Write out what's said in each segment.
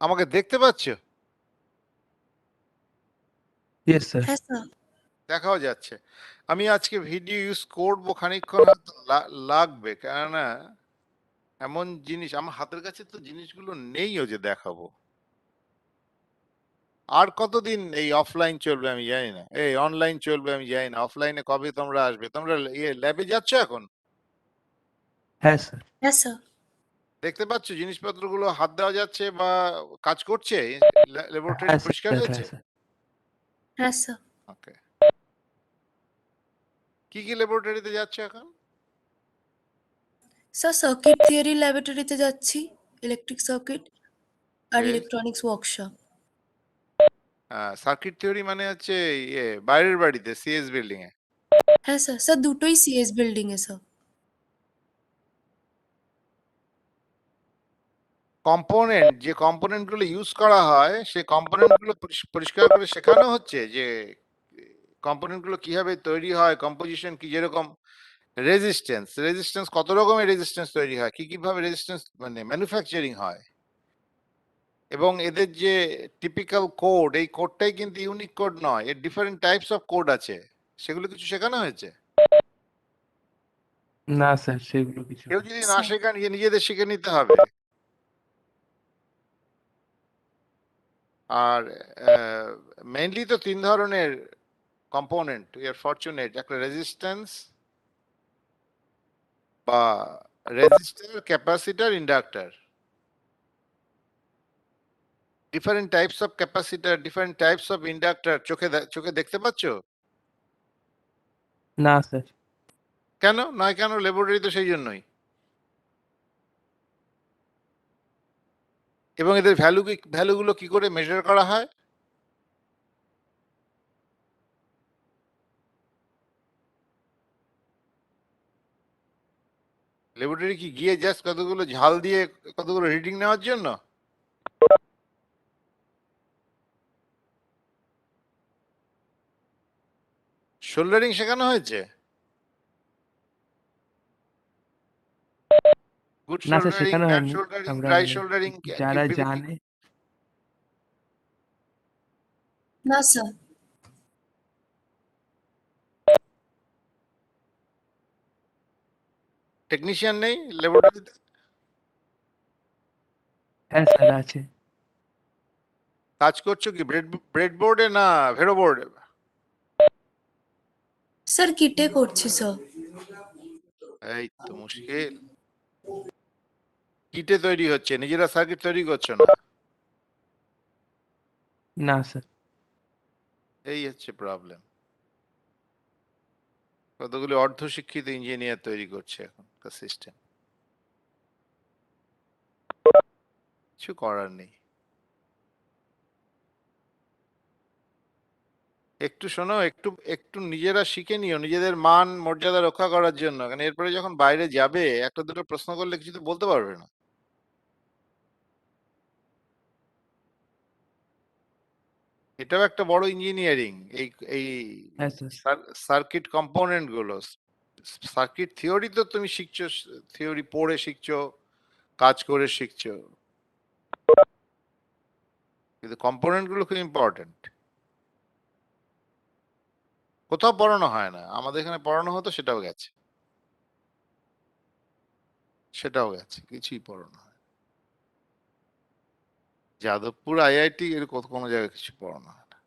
আমাকে দেখতে পাচ্ছ? Yes, sir. হ্যাঁ স্যার। দেখাও যাচ্ছে। আমি আজকে ভিডিও ইউজ করবো, খানিকক্ষণ হয়তো লাগবে, কেননা এমন জিনিস আমার হাতের কাছে তো জিনিসগুলো নেইও যে দেখাবো। আর কতদিন এই অফলাইন চলবে আমি জানি না, এই অনলাইন চলবে আমি জানি না। অফলাইনে কবে তোমরা আসবে? তোমরা ল্যাবে যাচ্ছ এখন? হ্যাঁ স্যার। হ্যাঁ স্যার। দেখতে পাচ্ছ জিনিসপত্রগুলো হাত দেওয়া যাচ্ছে বা কাজ করছে? ল্যাবরেটরি হ্যাঁ পরিষ্কার স্যার, হয়েছে? হ্যাঁ স্যার। হ্যাঁ স্যার। ওকে। কি কি ল্যাবরেটরিতে যাচ্ছ এখন? স্যার সার্কিট থিওরি ল্যাবরেটরিতে যাচ্ছি, ইলেকট্রিক সার্কিট আর বেশ। Electronics workshop. সার্কিট থিওরি মানে হচ্ছে বাইরের বাড়িতে, সিএস বিল্ডিং এ? হ্যাঁ স্যার। স্যার দুটোই সিএস বিল্ডিং এ স্যার। কম্পোনেন্ট, যে কম্পোনেন্ট গুলো ইউজ করা হয় সেই কম্পোনেন্ট গুলো পরিষ্কার করে শেখানো হচ্ছে যে কম্পোনেন্ট গুলো কিভাবে তৈরি হয়, কম্পোজিশন কি, যেরকম রেজিস্ট্যান্স কত রকমের রেজিস্ট্যান্স তৈরি হয়, কি কিভাবে রেজিস্ট্যান্স মানে ম্যানুফ্যাকচারিং হয়, এবং এদের যে টিপিক্যাল কোড, এই কোডটাই কিন্তু ইউনিক কোড নয়, এর ডিফারেন্ট টাইপস অফ কোড আছে, সেগুলো কিছু শেখানো হয়েছে? না স্যার, সেগুলো কিছু কেউ না। যদি না স্যার। শেখান, নিজেদের শিখে নিতে হবে। আর মেইনলি তো তিন ধরনের কম্পোনেন্ট, ইউ আর ফরচুনেট। একটা রেজিস্ট্যান্স বা register, capacitor, inductor. Different types of capacitor, different types of inductor চোখে দেখতে পাচ্ছ? না স্যার। কেন নয়? কেন? ল্যাবরেটরি তো সেই জন্যই। এবং এদের ভ্যালুগুলো কি করে মেজার করা হয়? ল্যাবরেটরি কি গিয়ে জাস্ট কতগুলো ঝাল দিয়ে কতগুলো রিডিং নেওয়ার জন্য? সোল্ডারিং শেখানো হয়েছে? গুড না স্যার, সোল্ডারিং, শেখানো ব্যাড হয়নি। সোল্ডারিং, আমরা ড্রাই মানে সোল্ডারিং, যারা জানে। না স্যার। টেকনিশিয়ান নেই ল্যাবরেটরিতে? হ্যাঁ স্যার, আছে। কাজ করছো কি ব্রেড বোর্ডে না ভেরো বোর্ডে? স্যার কিটে করছি স্যার। এই তো মুশকিল। কিটে তৈরি হচ্ছে, নিজেরা সার্কিট তৈরি করছো না? না স্যার। এই হচ্ছে প্রবলেম। কতগুলো অর্ধশিক্ষিত ইঞ্জিনিয়ার তৈরি করছে এখনকার সিস্টেম। কিছু করার নেই। একটু শোনো, একটু একটু নিজেরা শিখে নিও, নিজেদের মান মর্যাদা রক্ষা করার জন্য। কারণ এরপরে যখন বাইরে যাবে, একটা দুটো প্রশ্ন করলে কিছু তো বলতে পারবে না। এটাও একটা বড় ইঞ্জিনিয়ারিং। এই এই হ্যাঁ স্যার। সার্কিট কম্পোনেন্ট গুলো, সার্কিট থিওরি তো তুমি শিখছো, থিওরি পড়ে শিখছো, কাজ করে শিখছো, কিন্তু কম্পোনেন্ট গুলো খুব ইম্পর্টেন্ট। কোথাও পড়ানো হয় না, আমাদের এখানে পড়ানো হতো, সেটাও গেছে, কিছুই পড়ানো হয় না। যাদবপুর আইআইটি এর কোনো জায়গায় কিছু পড়ানো হয় না।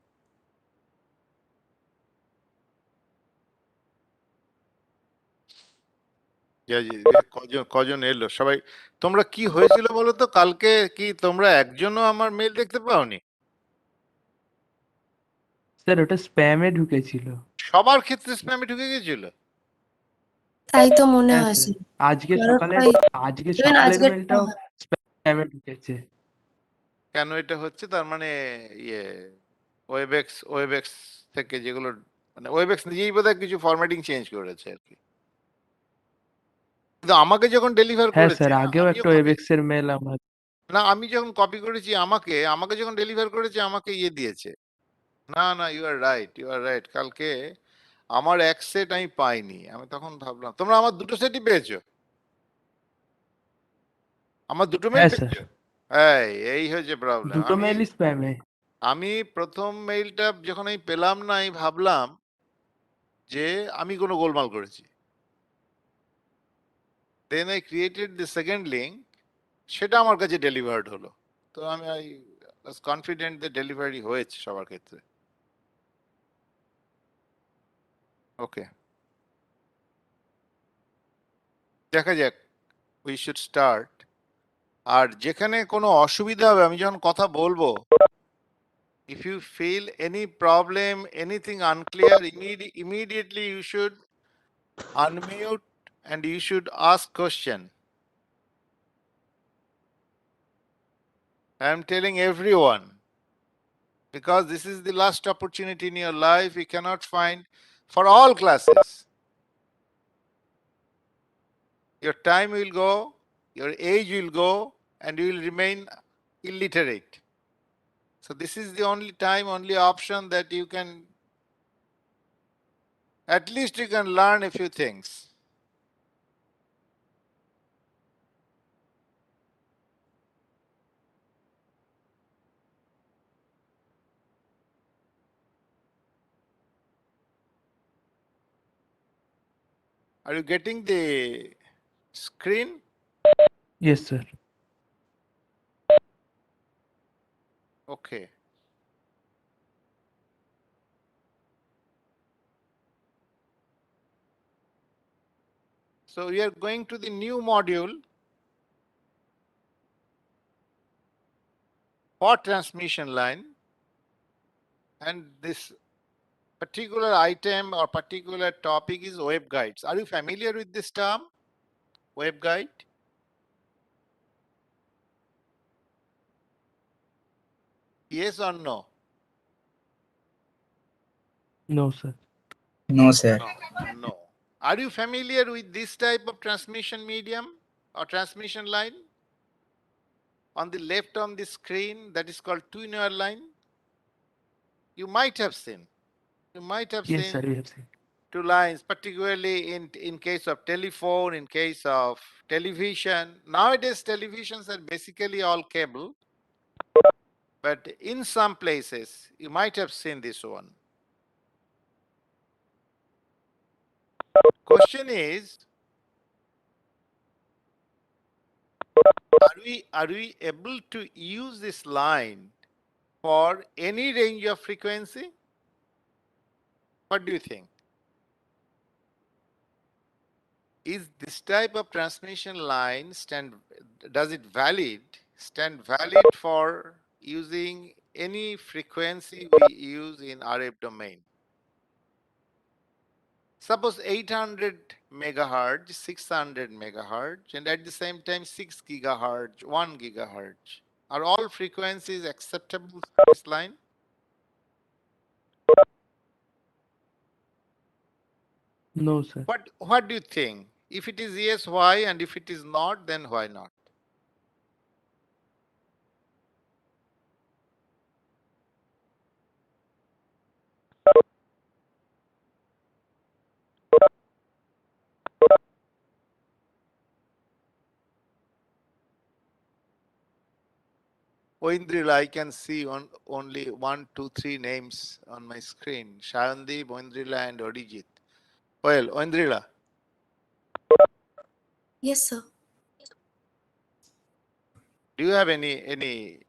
কজন কজন এলো সবাই? তোমরা কি হয়েছিল বলো তো কালকে? কি তোমরা একজনও আমার মেল দেখতে পাওনি? স্যার, ওটা স্প্যামে ঢুকেছিল। সবার ক্ষেত্রে স্প্যামে ঢুকে গেছিল? তাই তো মনে হ্যাঁ হয় স্যার। স্যার। আজকে সকালে কারোরটাই আজকে ইভেন সকালের আজকেরটা। মেলটাও স্প্যামে ঢুকেছে। কেন এটা হচ্ছে? তার মানে ইয়ে ওয়েবএক্স থেকে যেগুলো, মানে ওয়েবএক্স নিজেই বোধহয় কিছু ফরম্যাটিং চেঞ্জ করেছে আর কি। কিন্তু আমাকে যখন ডেলিভার হ্যাঁ করেছে, স্যার, আগেও আমিও একটা কপি, ওয়েবএক্স এর মেল আমার। না আমি যখন কপি করেছি, আমাকে আমাকে যখন ডেলিভার করেছে আমাকে দিয়েছে। না না, ইউ আর রাইট। কালকে আমার এক সেট আমি পাইনি। আমি তখন ভাবলাম তোমরা আমার দুটো সেটই পেয়েছো, আমার দুটো মেল হ্যাঁ স্যার। পেয়েছো। এই হচ্ছে প্রবলেম। দুটো মেইলই স্প্যামে। আমি প্রথম মেইলটা যখন আমি পেলাম না, আমি ভাবলাম যে আমি কোনো গোলমাল করেছি। Then I created the second link, সেটা আমার কাছে ডেলিভার্ড হলো। তো আমি আই ওয়াজ কনফিডেন্ট যে ডেলিভারি হয়েছে সবার ক্ষেত্রে। ওকে, দেখা যাক, উই শুড স্টার্ট। আর যেখানে কোনো অসুবিধা হবে, আমি যখন কথা বলবো, if you feel any problem, anything unclear, immediately you should unmute and you should ask question. I am telling everyone, because this is the last opportunity in your life. You cannot find for all classes. Your time will go, your age will go, and you will remain illiterate. So this is the only time, only option that you can, at least you can learn a few things. Are you getting the screen? Yes, sir. Okay. So we are going to the new module for transmission line, and this particular item or particular topic is waveguides. Are you familiar with this term, waveguide? Yes or no? No, sir. No, sir. No. Are you familiar with this type of transmission medium or transmission line? On the left on the screen, that is called twin-wire line. You might have seen. You might have Yes, sir. seen We have seen. two lines, particularly in case of telephone, in case of television. Nowadays, televisions are basically all cable, but in some places, you might have seen this one. Question is, are we able to use this line for any range of frequency? What do you think? Is this type of transmission line stand valid for using any frequency we use in RF domain? Suppose 800 megahertz, 600 megahertz, and at the same time 6 gigahertz, 1 gigahertz. Are all frequencies acceptable for this line? No, sir. What do you think? If it is yes, why? And if it is not, then why not? Oindril, I can see only 1, 2, 3 names on my screen. Shayandeep, Oindrila, and Odijit. Well, Oindrila, Yes, sir. do you have any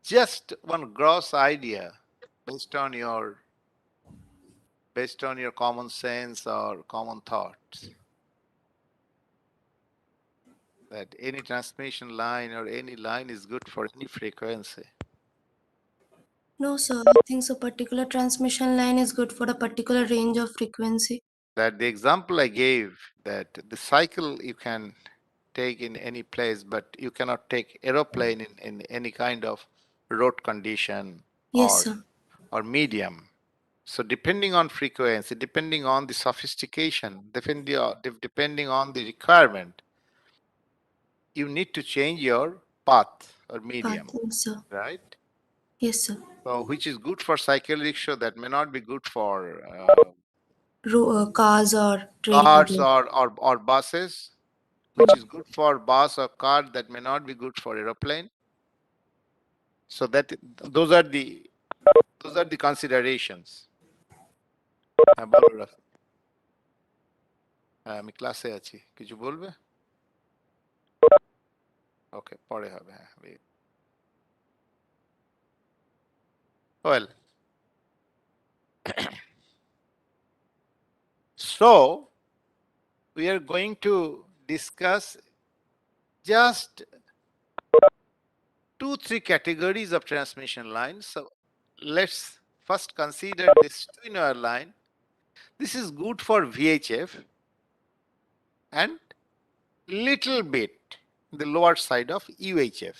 just one gross idea based on your common sense or common thoughts that any transmission line or any line is good for any frequency? No, sir. I think so. Particular transmission line is good for a particular range of frequency. That the example I gave, that the cycle you can take in any place, but you cannot take aeroplane in any kind of road condition Yes, sir. or medium. So depending on frequency, depending on the sophistication, depending on the requirement, you need to change your path or medium, Yes, sir. right? Yes, sir. So which is good for cycle rickshaw, that may not be good for Cars or train. cars or buses. which is good for bus or car that may not be good for aeroplane. So that those are the considerations. হ্যাঁ, বলো রাফি। হ্যাঁ, আমি ক্লাসে আছি, কিছু বলবে? ওকে, পরে হবে। হ্যাঁ, well, so we are going to discuss just 2-3 categories of transmission lines. So let's first consider this twin-wire line. This is good for VHF and little bit the lower side of UHF.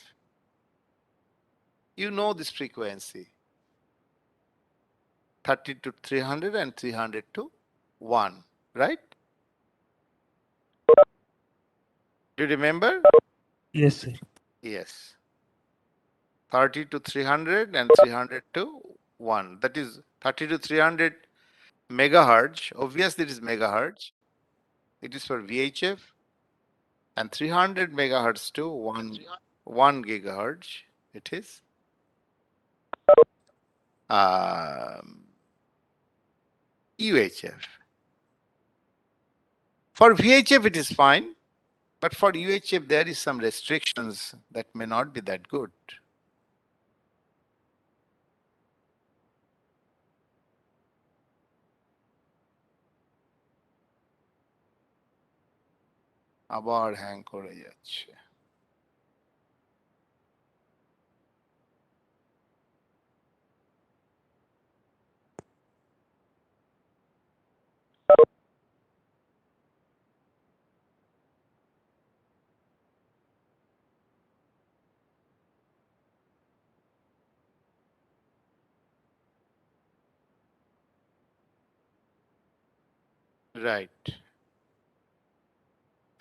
You know this frequency, 30 to 300 and 300 to 1, right? Do you remember? Yes, sir. Yes. 30 to 300 and 300 to 1. That is 30 to 300 megahertz. Obviously, it is megahertz. It is for VHF. And 300 megahertz to 1 gigahertz. It is UHF. For VHF, it is fine. But for UHF, there is some restrictions that may not be that good. আবার hang করে যাচ্ছে। Right.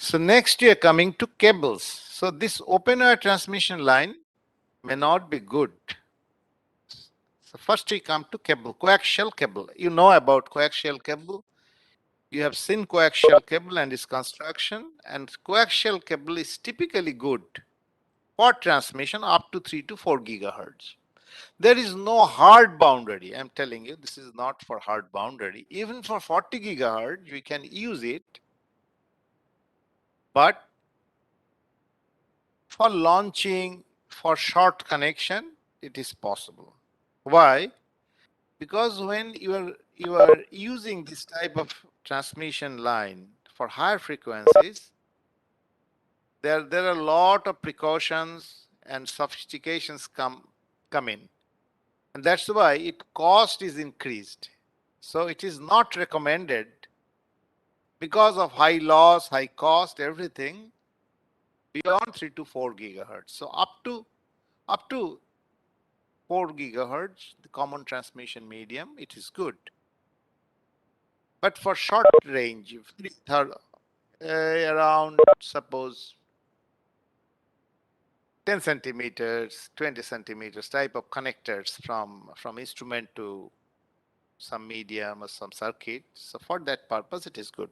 So next we are coming to cables. So this open wire transmission line may not be good. So first we come to cable, coaxial cable. You know about coaxial cable. You have seen coaxial cable and its construction, and coaxial cable is typically good for transmission up to 3 to 4 gigahertz. There is no hard boundary. I'm telling you, this is not for hard boundary. Even for 40 gigahertz, we can use it. But for launching, for short connection, it is possible. Why? Because when you are using this type of transmission line for higher frequencies, there are a lot of precautions and sophistications come in. And that's why its cost is increased. So it is not recommended because of high loss, high cost, everything beyond 3 to 4 gigahertz. So up to 4 gigahertz, the common transmission medium, it is good. But for short range, around suppose 10 centimeters, 20 centimeters type of connectors from instrument to some medium or some circuit. So for that purpose, it is good.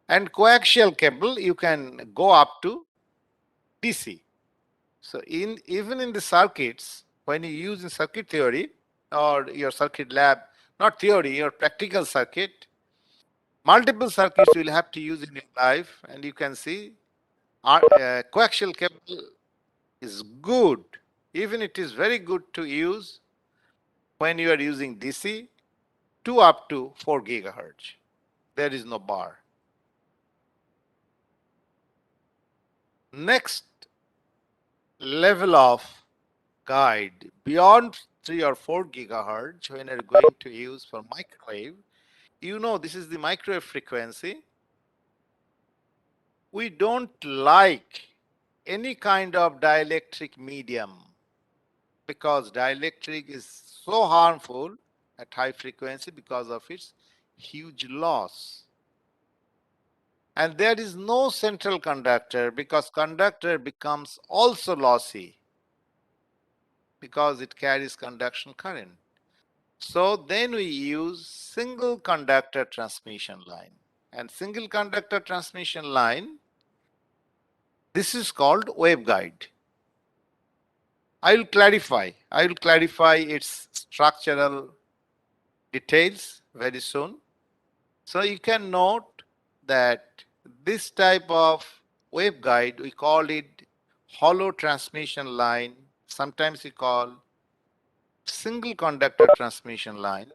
And coaxial cable, you can go up to DC. So even in the circuits, when you use in circuit theory or your circuit lab, not theory, your practical circuit, multiple circuits you will have to use in your life, and you can see coaxial cable is good. Even it is very good to use when you are using DC to up to 4 gigahertz. There is no bar. Next level of guide beyond 3 or 4 gigahertz when you're going to use for microwave, you know this is the microwave frequency. We don't like any kind of dielectric medium because dielectric is so harmful at high frequency because of its huge loss. And there is no central conductor because conductor becomes also lossy because it carries conduction current. So then we use single conductor transmission line. and single conductor transmission line, this is called waveguide. I will clarify its structural details very soon. So you can note that this type of waveguide, we call it hollow transmission line. Sometimes we call single conductor transmission line.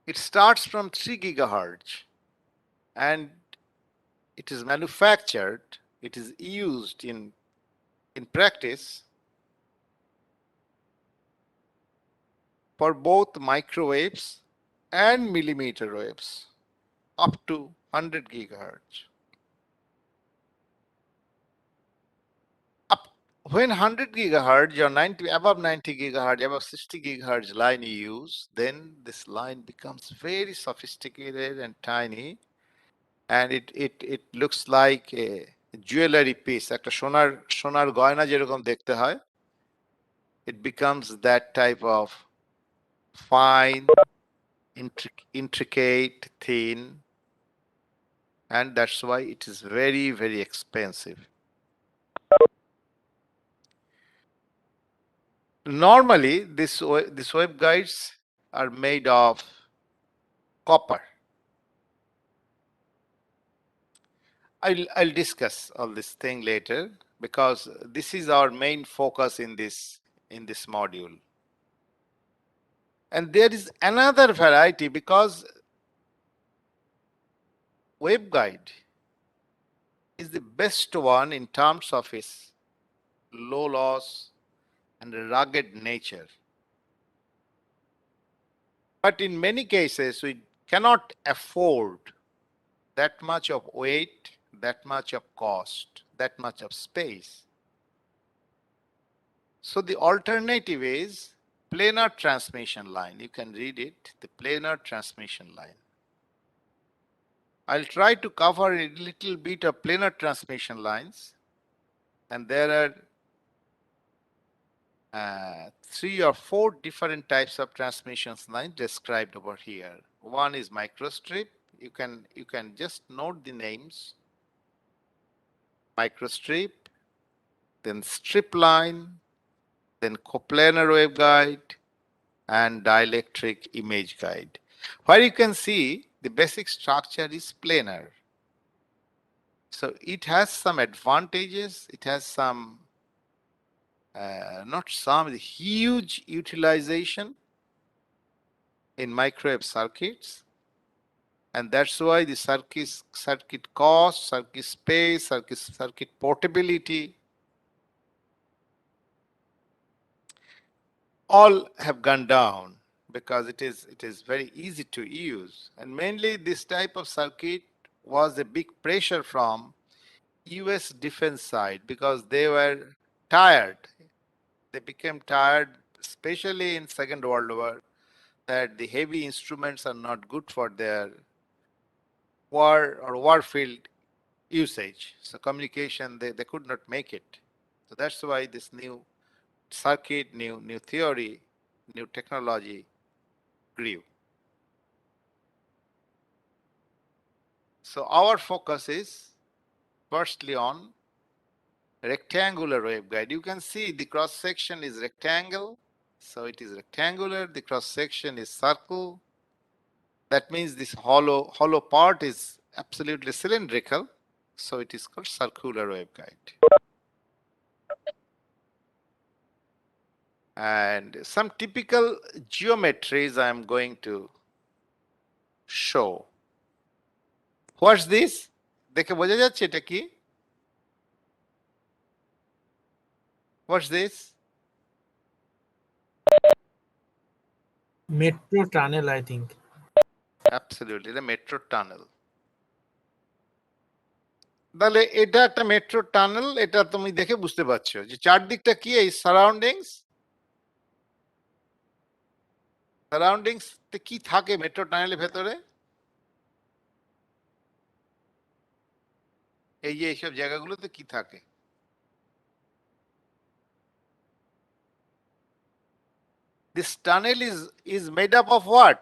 It starts from 3 gigahertz and it is manufactured, it is used in practice for both microwaves and millimeter waves up to 100 gigahertz. When 100 gigahertz or 90, above 90 gigahertz, above 60 gigahertz line you use, then this line becomes very sophisticated and tiny, and it looks like a jewelry piece, একটা সোনার গয়না যেরকম দেখতে হয়. It becomes that type of fine, intricate, thin, and that's why it is very, very expensive. Normally, these waveguides are made of copper. I'll discuss all this thing later because this is our main focus in this module. And there is another variety because waveguide is the best one in terms of its low loss and rugged nature. But in many cases, we cannot afford that much of weight, that much of cost, that much of space. So the alternative is planar transmission line. You can read it, the planar transmission line. I'll try to cover a little bit of planar transmission lines, and there are 3 or 4 different types of transmission lines described over here. One is microstrip. You can just note the names. Microstrip, then strip line, then coplanar waveguide, and dielectric image guide. Where you can see the basic structure is planar. So it has some advantages. It has some, not some, huge utilization in microwave circuits. And that's why the circuit cost, circuit space, circuit portability, all have gone down because it is very easy to use. And mainly this type of circuit was a big pressure from US defense side because they were tired. They became tired, especially in Second World War, that the heavy instruments are not good for their war or warfield usage. So communication, they could not make it. So that's why this new circuit, new theory, new technology grew. So our focus is firstly on rectangular waveguide. You can see the cross section is rectangle. So it is rectangular. The cross section is circle. That means this hollow part is absolutely cylindrical. So it is called circular waveguide. And some typical geometries I am going to show. What's this? দেখে বোঝা যাচ্ছে এটা কি? What's this? Metro tunnel, I think. Absolutely, the metro tunnel. তাহলে এটা একটা metro tunnel, এটা তুমি দেখে বুঝতে পারছো যে চারদিকটা কি, এই সারাউন্ডিংস তে কি থাকে মেট্রো টানেলের ভেতরে? এই যে এইসব জায়গাগুলোতে কি থাকে? This tunnel is made up of what?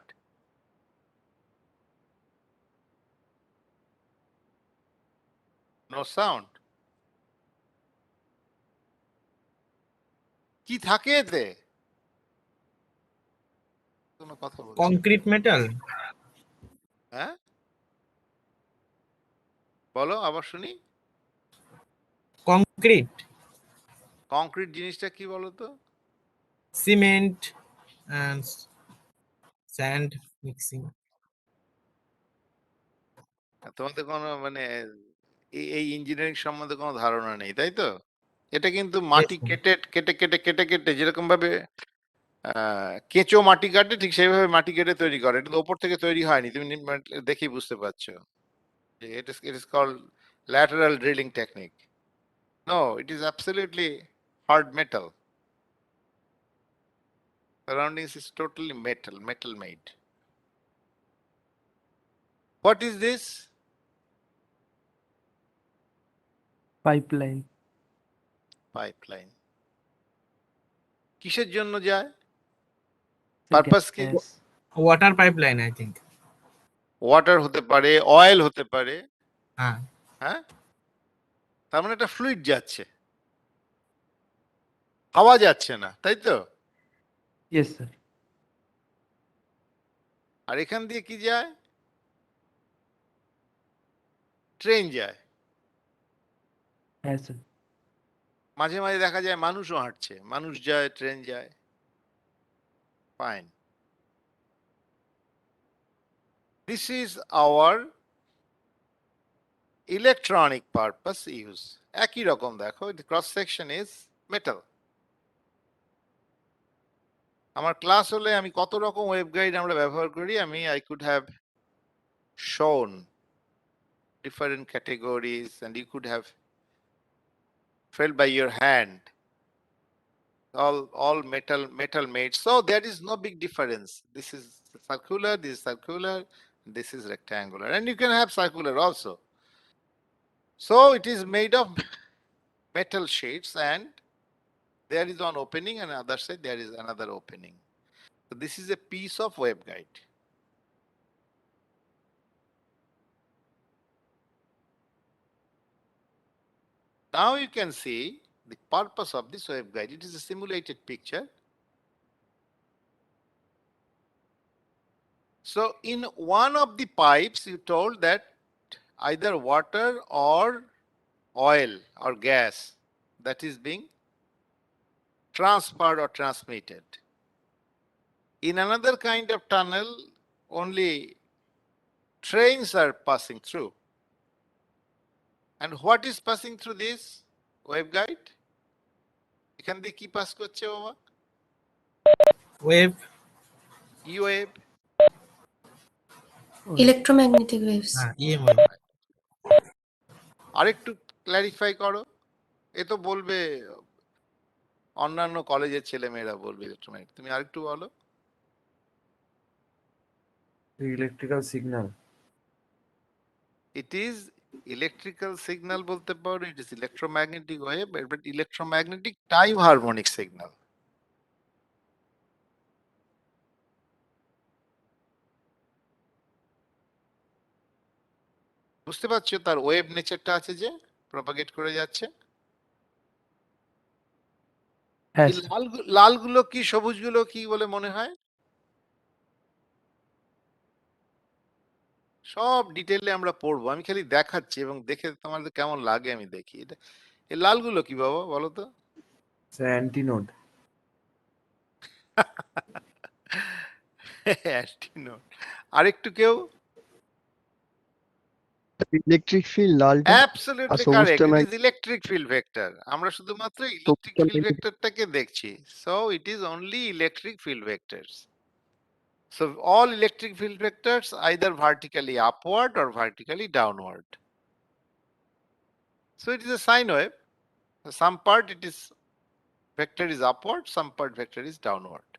No sound. কি থাকে এতে? কোনো কথা বলছি না। কংক্রিট মেটাল, হ্যাঁ? বলো আবার শুনি। কংক্রিট, কংক্রিট জিনিসটা কি বলো তো? Cement and sand mixing. তোমাদের কোনো মানে এই ইঞ্জিনিয়ারিং সম্বন্ধে কোনো ধারণা নেই, তাই তো? এটা কিন্তু মাটি sir. কেটে কেটে কেটে কেটে কেটে যেরকম ভাবে কেঁচো মাটি কাটে ঠিক সেইভাবে মাটি কেটে তৈরি করে। এটা তো ওপর থেকে তৈরি হয়নি, তুমি দেখেই বুঝতে পারছো। It is called lateral drilling technique. No, it is absolutely hard metal. Surroundings is totally metal made. What is this? Pipeline. Pipeline. কিসের জন্য যায়? The পারপাস কি? gas. Water pipeline I think. Water হতে পারে, অয়েল হতে পারে, হ্যাঁ, হ্যাঁ? তার মানে একটা ফ্লুইড যাচ্ছে, হাওয়া যাচ্ছে না, তাই তো? Yes, sir. আর এখান দিয়ে কি যায়? ট্রেন যায়। Yes, sir. মাঝে মাঝে দেখা যায় মানুষও হাঁটছে, মানুষ যায়, ট্রেন যায়। Fine. This is our electronic purpose use. একই রকম দেখো, the cross section is metal. আমার ক্লাস হলে আমি কত রকম ওয়েবগাইড আমরা ব্যবহার করি, I could have shown different categories and you could have felt by your hand. All metal made. So there is no big difference. This is circular, this is rectangular. And you can have circular also. So it is made of metal sheets and there is one opening and other side there is another opening. So this is a piece of waveguide. Now you can see the purpose of this waveguide. It is a simulated picture. So in one of the pipes, you told that either water or oil or gas that is being transferred or transmitted. In another kind of tunnel, only trains are passing through. And what is passing through this waveguide? এখান দিয়ে কি pass করছে বাবা? Wave, E wave. Electromagnetic waves. হ্যাঁ EMI. আরেকটু clarify করো। এ তো বলবে অন্যান্য কলেজের ছেলেমেয়েরা বলবে ইলেকট্রোম্যাগনেটিক, তুমি আরেকটু বলো। electrical signal. It is electrical signal বলতে পারো, it is electromagnetic wave, but electromagnetic time harmonic signal. বুঝতে পারছো তার ওয়েভ নেচারটা আছে যে প্রপাগেট করে যাচ্ছে। Yes, এই sir. লালগুলো কি সবুজগুলো কি বলে মনে হয়? সব ডিটেইলে আমরা পড়বো, আমি খালি দেখাচ্ছি এবং দেখে তোমাদের কেমন লাগে আমি দেখি। এটা এই লালগুলো কি বাবা বলো তো? It's an antinode. অ্যান্টিনোড। আরেকটু কেউ? ইলেকট্রিক ফিল্ড লালটা অ্যাবসলিউটলি সবুজটা correct, it mag- is electric field vector. আমরা শুধুমাত্র ইলেকট্রিক সবুজটা ফিল্ড ম্যাগনেটিক। ভেক্টরটাকে দেখছি। So it is only electric field vectors. So all electric field vectors either vertically upward or vertically downward. So it is a sine wave. Some part it is vector is upward, some part vector is downward.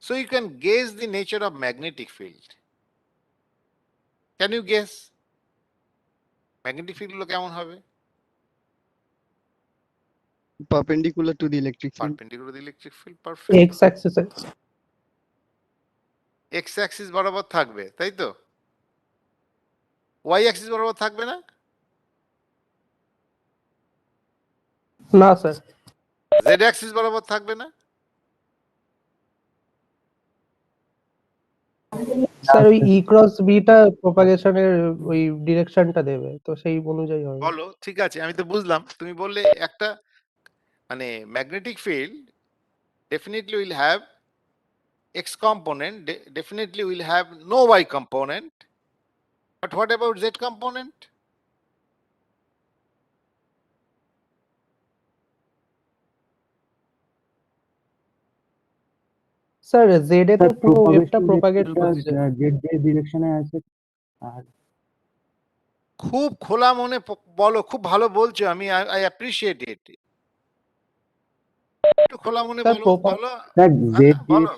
So you can guess the nature of magnetic field. Can you guess? Magnetic field গুলো কেমন হবে? perpendicular to the electric field. Perpendicular to the electric field, perfect. X axis. X axis বরাবর থাকবে, তাই তো? Y axis বরাবর থাকবে না? না স্যার, জেড অ্যাক্সিস বরাবর থাকবে না? স্যার ওই ই ক্রস বিটা প্রপাগেশনের ওই ডিরেকশনটা দেবে, তো সেই অনুযায়ী হবে। বলো, ঠিক আছে, আমি তো বুঝলাম। তুমি বললে একটা মানে magnetic field definitely will have x component, definitely will have no y component, but what about z component? Sir z এ তো পুরো ওয়েভটা প্রপাগেট হচ্ছে। জেড যে ডিরেকশনে আছে আর খুব খোলা মনে বলো, খুব ভালো বলছো, আমি আই অ্যাপ্রিশিয়েট ইট। একটু খোলা মনে স্যার বলো, বলো। স্যার জেড বলো।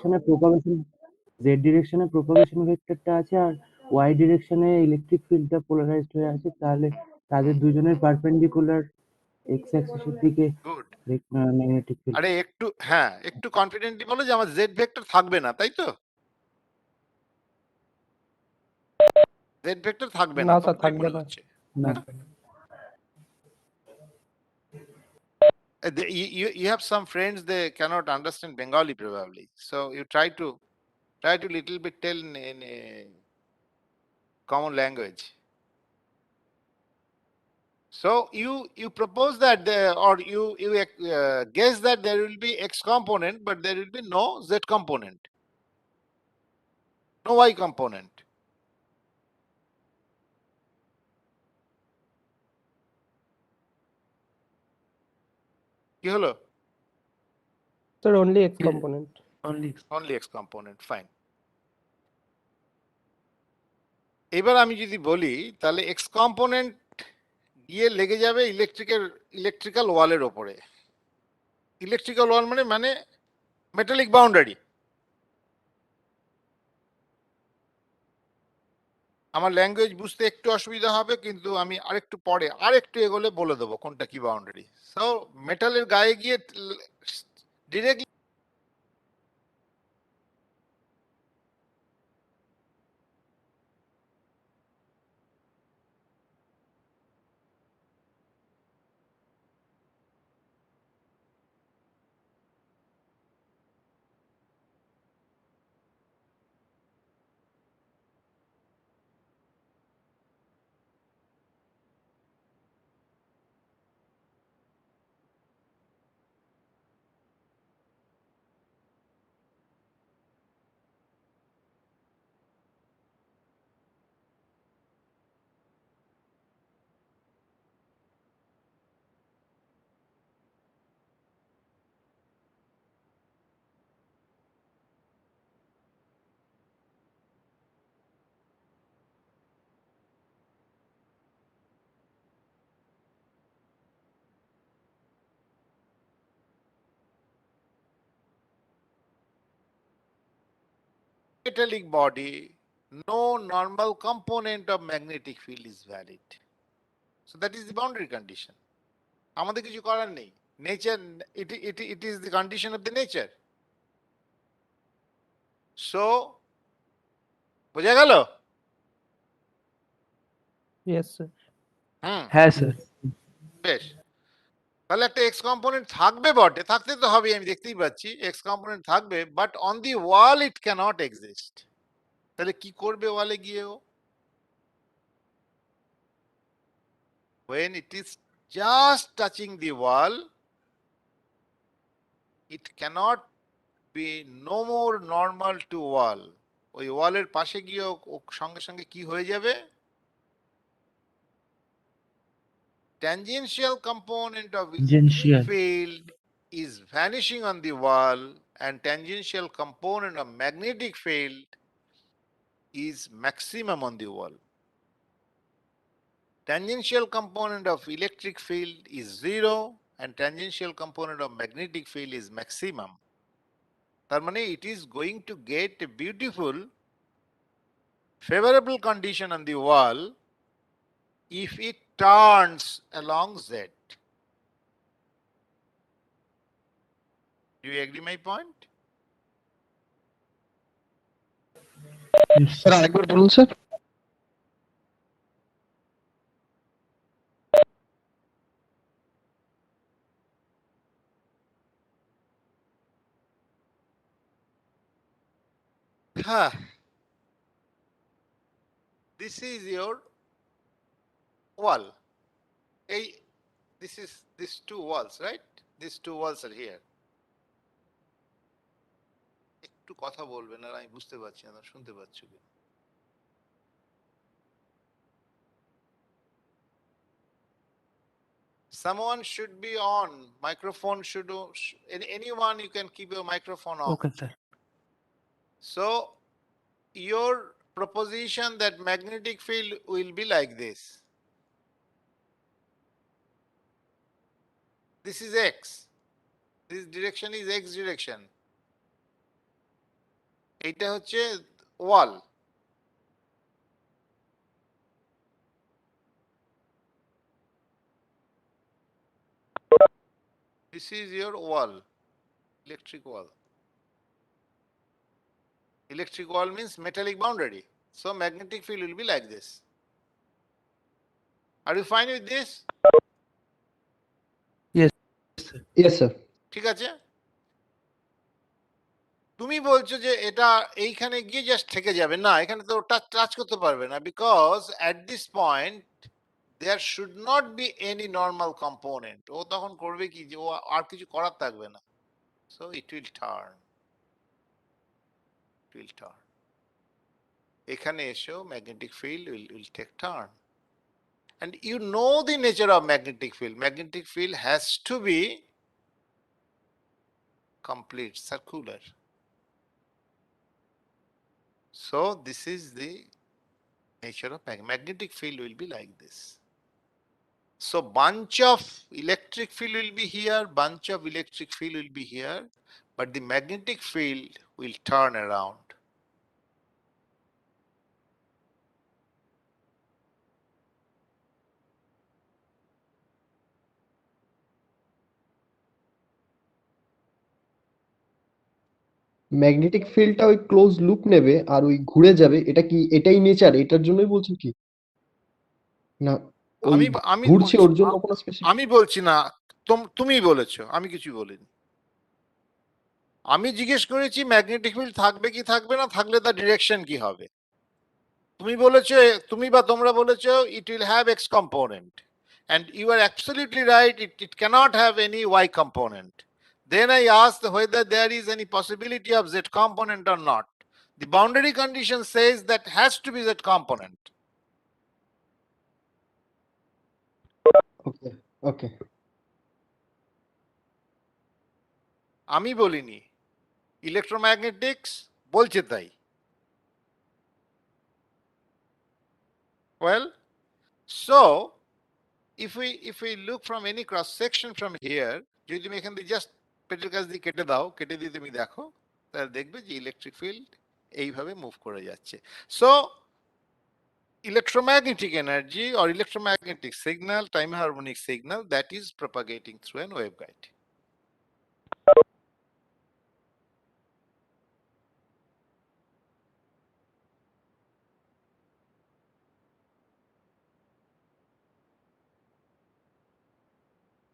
ডিরেকশনে প্রপাগেশন ভেক্টরটা আছে আর ওয়াই ডিরেকশনে ইলেকট্রিক ফিল্ডটা পোলারাইজড হয়ে আছে, তাহলে তাদের দুজনের পারপেন্ডিকুলার এক্স অ্যাক্সিসের দিকে গুড। Magnetic field. আরে একটু, হ্যাঁ, একটু কনফিডেন্টলি বলো যে আমার জেড ভেক্টর থাকবে না, তাই তো? জেড ভেক্টর থাকবে না, না স্যার, তোমার থাকবে মনে না। হচ্ছে। না You have some friends, they cannot understand Bengali probably, so you try to little bit tell in a common language. So you propose that or you guess that there will be x component, but there will be no z component, no y component. কি হলো? Sir only x component. only Only x component, fine. এবার আমি যদি বলি তাহলে x component গিয়ে লেগে যাবে ইলেকট্রিক্যাল ওয়ালের ওপরে। ইলেকট্রিক্যাল ওয়াল মানে মেটালিক বাউন্ডারি। আমার ল্যাঙ্গুয়েজ বুঝতে একটু অসুবিধা হবে, কিন্তু আমি আরেকটু পরে আরেকটু এগোলে বলে দেবো কোনটা কি বাউন্ডারি। সো মেটালের গায়ে গিয়ে directly metallic body, no normal component of magnetic field is valid. So that is the boundary condition. আমাদের কিছু করার নেই। Nature, it is the condition of the nature. So বোঝা গেল? Yes sir. হ্যাঁ স্যার। বেশ, তাহলে একটা এক্স কম্পোনেন্ট থাকবে বটে, থাকতে তো হবে, আমি দেখতেই পাচ্ছি এক্স কম্পোনেন্ট থাকবে, but on the wall it cannot exist. তাহলে কি করবে ওয়ালে গিয়েও? when it is just touching the wall, it cannot be no more normal to wall. ওই ওয়ালের পাশে গিয়ে সঙ্গে সঙ্গে কি হয়ে যাবে? Tangential component of Tangential. field is vanishing on the wall, and tangential component of magnetic field is maximum on the wall. Tangential component of electric field is 0 and tangential component of magnetic field is maximum. তার মানে it is going to get a beautiful favorable condition on the wall if it turns along Z. Do you agree my point? Sir আরেকবার বলুন sir. Huh. This is your wall. This is these two walls, right? These two walls are here. একটু কথা বলবেন আর আমি বুঝতে পারছি না শুনতে পাচ্ছি কি Someone should be on. Microphone should. Anyone you can keep your microphone on. Okay, sir. So your proposition that magnetic field will be like this. This is X. This direction is X direction. এটা হচ্ছে wall. This is your wall, electric wall. Electric wall means metallic boundary. So magnetic field will be like this. Are you fine with this? Yes, sir. Yes, sir. ঠিক আছে তুমি বলছো যে এটা এইখানে গিয়ে জাস্ট থেকে যাবে না এখানে তো টাচ করতে পারবে না because at this point there should not be any normal component ও তখন করবে কি যে ও আর কিছু করার থাকবে না সো ইট উইল টার্ন এখানে এসেও magnetic field will take turn and you know the nature of magnetic field. Magnetic field has to be complete circular. So this is the nature of magnetic field will be like this. So bunch of electric field will be here, bunch of electric field will be here, but the magnetic field will turn around. Magnetic ফিল্ডটা ওই close loop নেবে আর ওই ঘুরে যাবে এটা কি এটাই nature এটার জন্যই বলছেন কি না ওই আমি ঘুরছে ওর জন্য কোনো স্পেসিফিক আমি বলছি না তুমি বলেছো আমি কিছু বলিনি আমি জিজ্ঞেস করেছি ম্যাগনেটিক ফিল্ড থাকবে কি থাকবে না থাকলে তার ডিরেকশন কি হবে তুমি বলেছো তুমি বা তোমরা বলেছো it will have x component and you are absolutely right it cannot have any y component then I asked whether there is any possibility of z component or not the boundary condition says that has to be z component ওকে ওকে আমি বলিনি ইলেকট্রোম্যাগনেটিক্স বলছে তাই well so if we look from any cross section from here যদি তুমি এখান থেকে just পেটের কাছ দিয়ে কেটে দাও কেটে দিয়ে তুমি দেখো তাহলে দেখবে যে ইলেকট্রিক ফিল্ড এইভাবে মুভ করে যাচ্ছে so electromagnetic energy or electromagnetic signal time harmonic signal that is propagating through an waveguide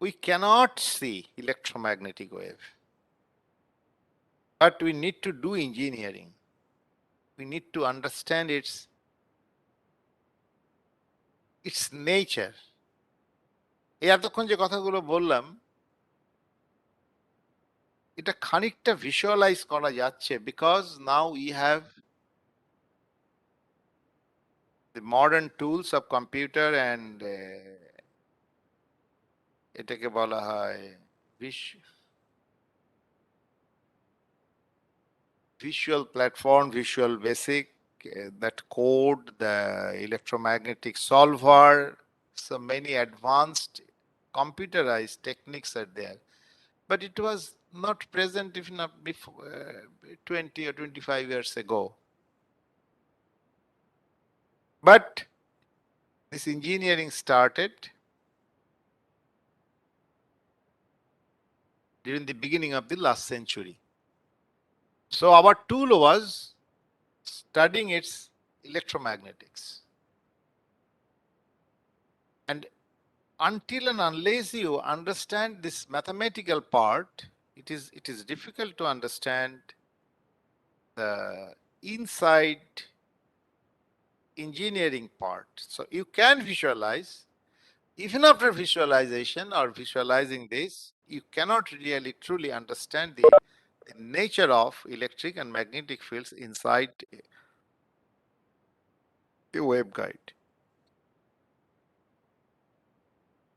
we cannot see electromagnetic wave. But we need to do engineering. We need to understand its nature. এই এতক্ষণ যে কথাগুলো বললাম এটা খানিকটা visualise করা যাচ্ছে because now we have the modern tools of computer and এটাকে বলা হয় visual platform, visual basic that code the electromagnetic solver. So many advanced computerized techniques are there, but it was not present if not before 20 or 25 years ago. But this engineering started during the beginning of the last century. So our tool was studying its electromagnetics. And until and unless you understand this mathematical part, it is difficult to understand the inside engineering part. So you can visualize. Even after visualization or visualizing this, you cannot really truly understand the nature of electric and magnetic fields inside a waveguide.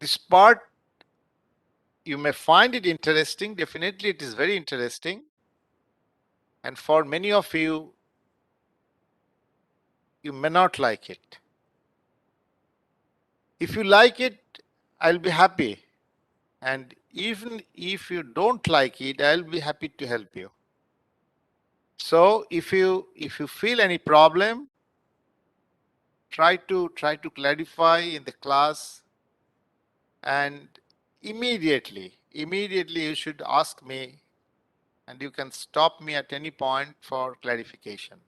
This part, you may find it interesting. Definitely, it is very interesting. And for many of you, you may not like it. If you like it, I'll be happy. And even if you don't like it, I'll be happy to help you. So if you feel any problem, try to clarify in the class, and immediately you should ask me, and you can stop me at any point for clarification.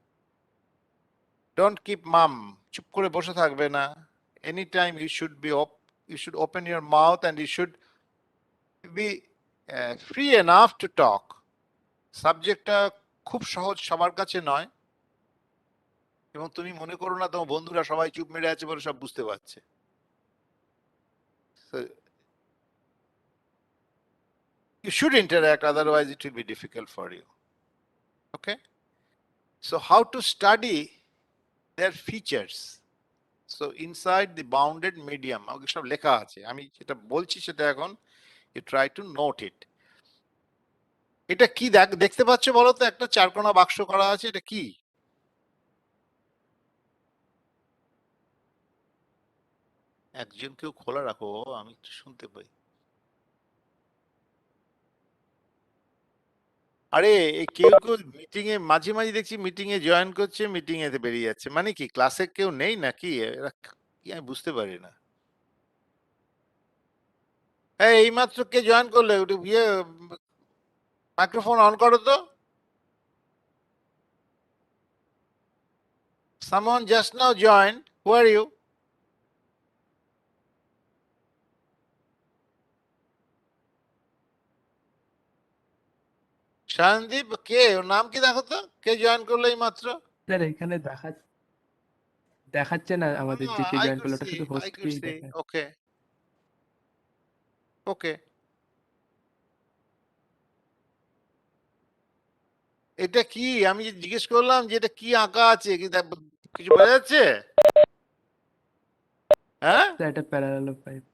Don't keep mum. চুপ করে বসে থাকবে না. Anytime you should open your mouth, and you should be free enough to talk. সাবজেক্টটা খুব সহজ সবার কাছে নয়, এবং তুমি মনে করো না তোমার বন্ধুরা সবাই চুপ মেরে আছে বলে সব বুঝতে পারছে. So you should interact, otherwise it will be difficult for you. Okay? So how to study their features? So inside the bounded medium, আমাকে সব লেখা আছে, আমি যেটা বলছি সেটা এখন you try to note it. এটা কি দেখতে পাচ্ছ বলো তো? একটা চারকোনা বাক্স করা আছে, এটা কি? একজন কেউ খোলা রাখো, আমি একটু শুনতে পাই. আরে কেউ মিটিং এ মাঝে মাঝে দেখছি মিটিং এ জয়েন করছে, মিটিং এতে বেরিয়ে যাচ্ছে, মানে কি ক্লাসে কেউ নেই নাকি? এরা কি, আমি বুঝতে পারি না. এই মাত্র কে জয়েন করলে? ওটা মাইক্রোফোন অন করো তো. Someone just now joined. Who are you? শানদীপ, কে? ওর নাম কি দেখো তো, কে জয়েন করলো এই মাত্র? স্যার এখানে দেখাচ্ছে না আমাদের যে কে জয়েন করলো, ওটা শুধু হোস্টকেই দেখায়। ওকে ওকে, এটা কি? আমি জিজ্ঞেস করলাম যে এটা কি আঁকা আছে, কিছু বোঝা যাচ্ছে? হ্যাঁ, স্যার এটা পাইপ।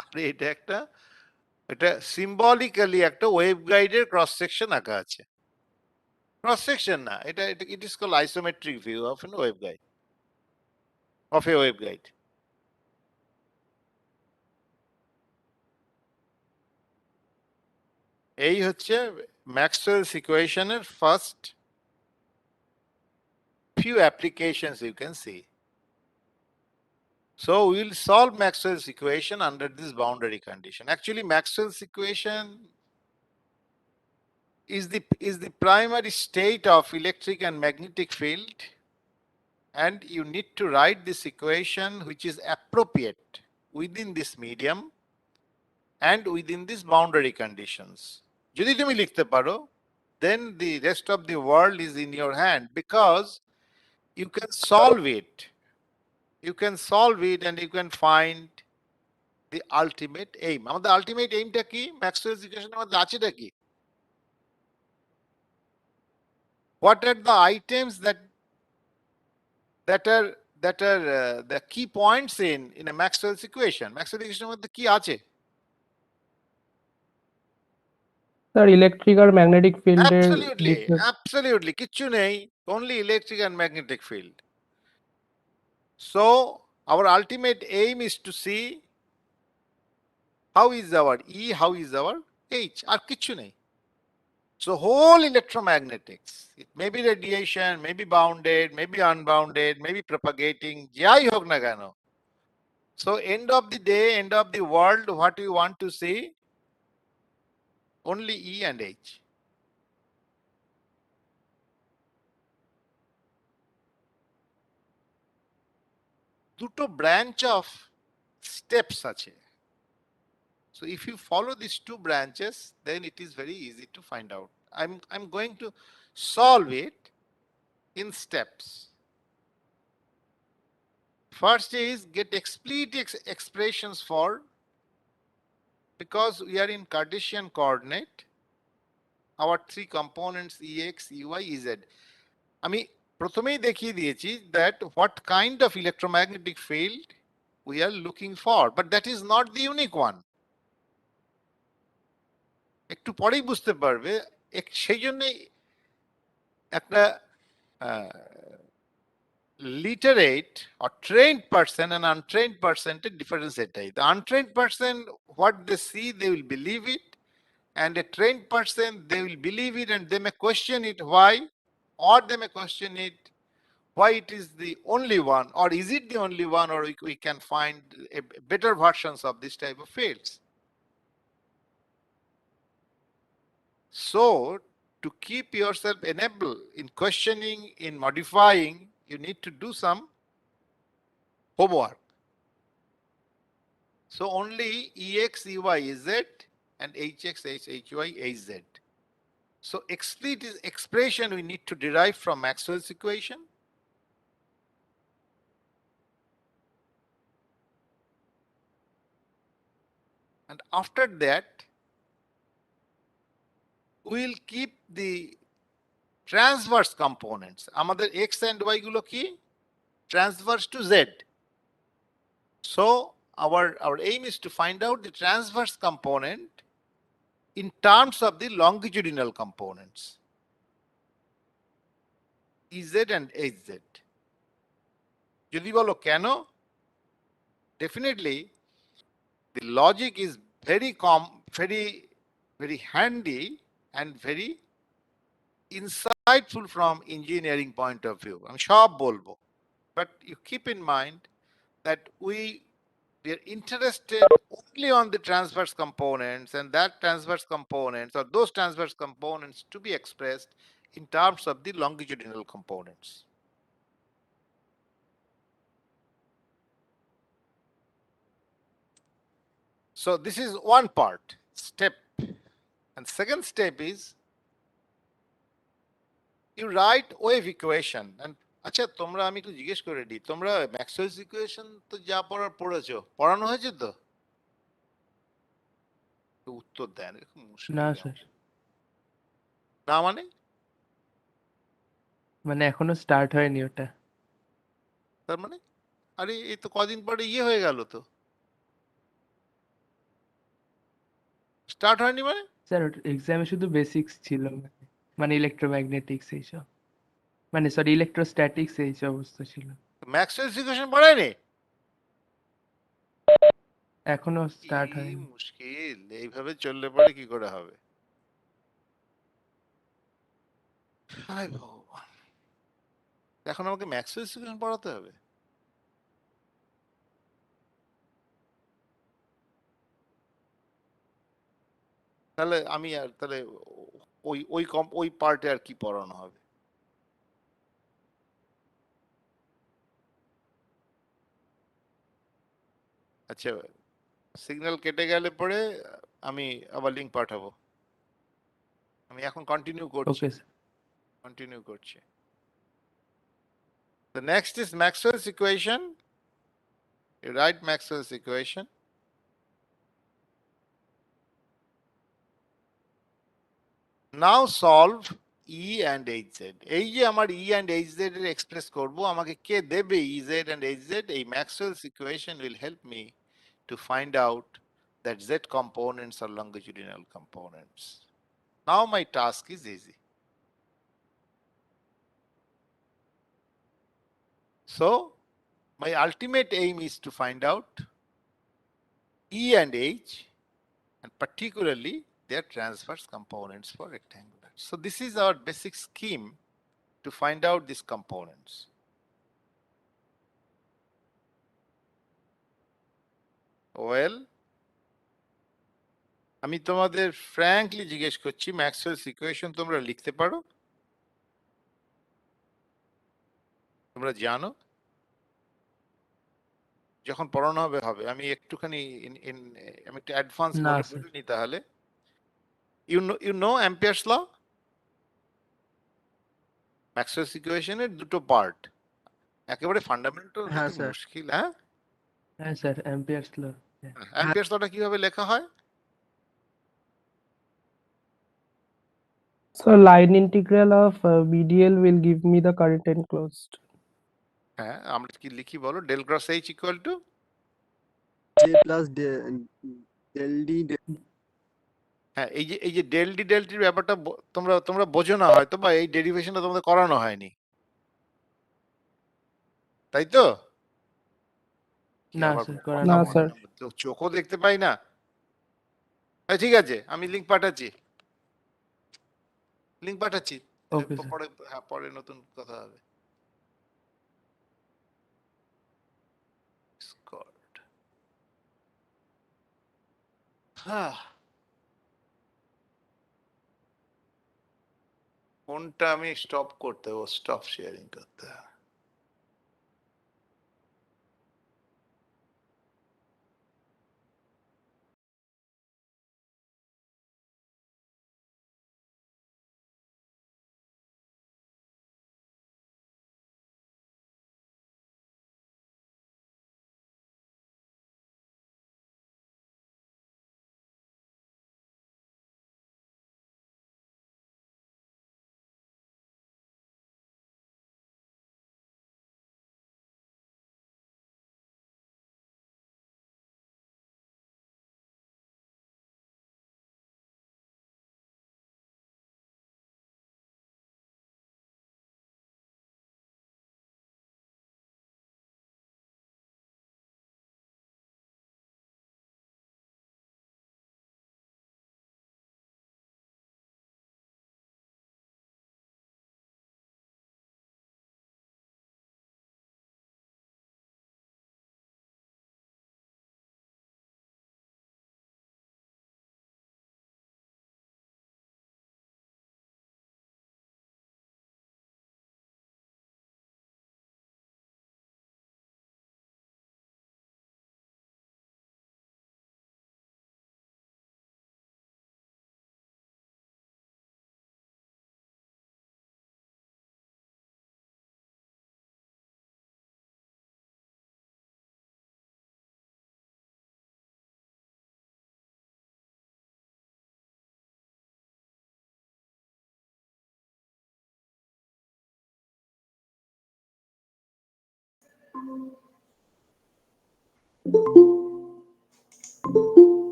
আরে এটা সিম্বলিক্যালি একটা ওয়েভগাইডের ক্রস সেকশন আঁকা আছে. ক্রস সেকশন না, এটা it is called isometric view of an waveguide, of a waveguide. এই হচ্ছে ম্যাক্সওয়েলস ইকুয়েশনের first few applications you can see. So we'll solve Maxwell's equation under this boundary condition. Actually, Maxwell's equation is the primary state of electric and magnetic field, and you need to write this equation which is appropriate within this medium and within these boundary conditions. যদি তুমি লিখতে পারো, then the rest of the world is in your hand, because you can solve it. You can solve it and you can find the ultimate aim. আমাদের ultimate aimটা কি? Maxwell's equation আমাদের আছেটা কি? What are the items that are the key points in a Maxwell's equation? Maxwell's equation মধ্যে কি আছে? Sir electric আর magnetic ফিল্ডের Absolutely কিচ্ছু নেই, only electric and magnetic field. So our ultimate aim is to see how is our E, how is our H, আর কিচ্ছু নেই. So whole electromagnetics, it may be radiation, may be bounded, may be unbounded, may be propagating, যাই হোক না কেন. So end of the day, end of the world, what we want to see? Only E and H. দুটো branch of steps আছে. So if you follow these two branches, then it is very easy to find out. I'm going to solve it in steps. First is get explicit expressions for, because we are in Cartesian coordinate, our three components Ex, Ey, Ez. আমি প্রথমেই দেখিয়ে দিয়েছি that what kind of electromagnetic field we are looking for, but that is not the unique one. একটু পরেই বুঝতে পারবে সেই জন্যই একটা literate or trained person and untrained person এর difference এটাই. The untrained person, what they see, they will believe it, and a trained person, they will believe it and they may question it why, or they may question it why it is the only one, or is it the only one, or we can find better versions of this type of fields. So to keep yourself enabled in questioning, in modifying, you need to do some homework. So only Ex, Ey, Ez and Hx, Hy, Az. So explicit expression we need to derive from Maxwell's equation. And after that, we'll keep the transverse components. আমাদের x and y গুলো কি? Transverse to z. So our aim is to find out the transverse component in terms of the longitudinal components, Ez and Hz. যদি বলো কেন? Definitely the logic is very handy and very insightful from engineering point of view. আমি সব বলবো, but you keep in mind that we are interested only on the transverse components, and that transverse components or those transverse components to be expressed in terms of the longitudinal components. So this is one part, step. And second step is you write wave equation. And আচ্ছা তোমরা আমি একটু জিজ্ঞেস করে দিই, তোমরা Maxwell's equation তো যা পড়ার পড়েছো, পড়ানো হয়েছে তো? উত্তর দেন, খুব মুশকিল। না স্যার, না মানে মানে এখনো স্টার্ট হয়নি ওটা। তার মানে আরে এই তো কদিন পরে ইয়ে হয়ে গেল তো, স্টার্ট হয়নি মানে? স্যার ওটা এক্সামে শুধু বেসিক্স ছিল, মানে ইলেকট্রোম্যাগনেটিক্স এইসব, মানে সরি ইলেকট্রোস্ট্যাটিক্স এইসব অবস্থা ছিল, ম্যাক্সওয়েলস ইকুয়েশন পড়ায়নি? এখনো স্টার্ট কি হয়নি। মুশকিল, এইভাবে চললে পরে কি করে হবে? হায় ভগবান, এখন আমাকে ম্যাক্সওয়েলস ইকুয়েশন পড়াতে হবে? তাহলে আমি আর তাহলে ওই পার্টে আর কি পড়ানো হবে? আচ্ছা সিগন্যাল কেটে গেলে পরে আমি আবার লিংক পাঠাবো। আমি এখন কন্টিনিউ করছি, ওকে স্যার। কন্টিনিউ করছি। The next is Maxwell's equation. You write Maxwell's equation. Now solve E and Hz. এই যে আমার E and Hz এর এক্সপ্রেস করব, আমাকে কে দেবে Ez and Hz? এই Maxwell's equation will help me to find out that Z components are longitudinal components. Now my task is easy. So my ultimate aim is to find out E and H, and particularly their transverse components for rectangular. So this is our basic scheme to find out these components. Well, আমি তোমাদের frankly জিজ্ঞেস করছি, Maxwell's equation তোমরা লিখতে পারো? তোমরা জানো? যখন পড়ানো হবে হবে, আমি একটুখানি আমি একটা অ্যাডভান্স না বলে নি তাহলে। You know Ampere's law? Maxwell's ইকুয়েশনের দুটো পার্ট, একেবারে ফান্ডামেন্টাল, হ্যাঁ, একটু স্যার। মুশকিল। হ্যাঁ, হ্যাঁ স্যার, অ্যাম্পিয়ারস ল। অ্যাম্পিয়ারস লটা কিভাবে লেখা হয়? So line integral of BDL will give me the current enclosed. হ্যাঁ, আমরা কি লিখি বলো? Del cross H equal to, J plus del D হ্যাঁ, এই যে ডেল টির ব্যাপারটা তোমরা বোঝো না হয়তো, বা এই ডেরিভেশনটা তোমাদের করানো হয়নি, তাই তো? কি না আবার স্যার, কথা করা না, বলে স্যার। না, চোখও দেখতে পাই না। হ্যাঁ, ঠিক আছে, আমি লিঙ্ক পাঠাচ্ছি, লিঙ্ক পাঠাচ্ছি। Okay sir. পরে, হ্যাঁ, পরে নতুন কথা হবে। Discord. হ্যাঁ, ফোনটা আমি স্টপ করতে হবে, স্টপ শেয়ারিং করতে হবে।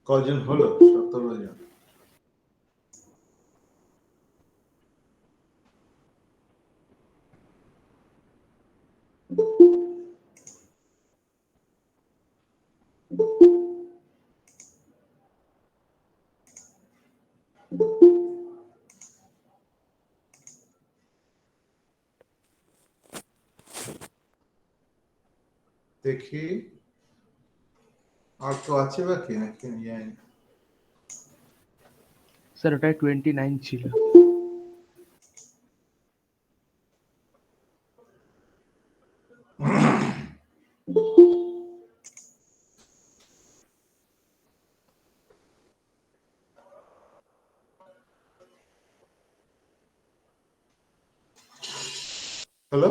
কজন হলো? 17 জন। দেখি আর তো আছে বাকি নাকি, আমি জানি না। স্যার ওটায় 29 ছিল। হলো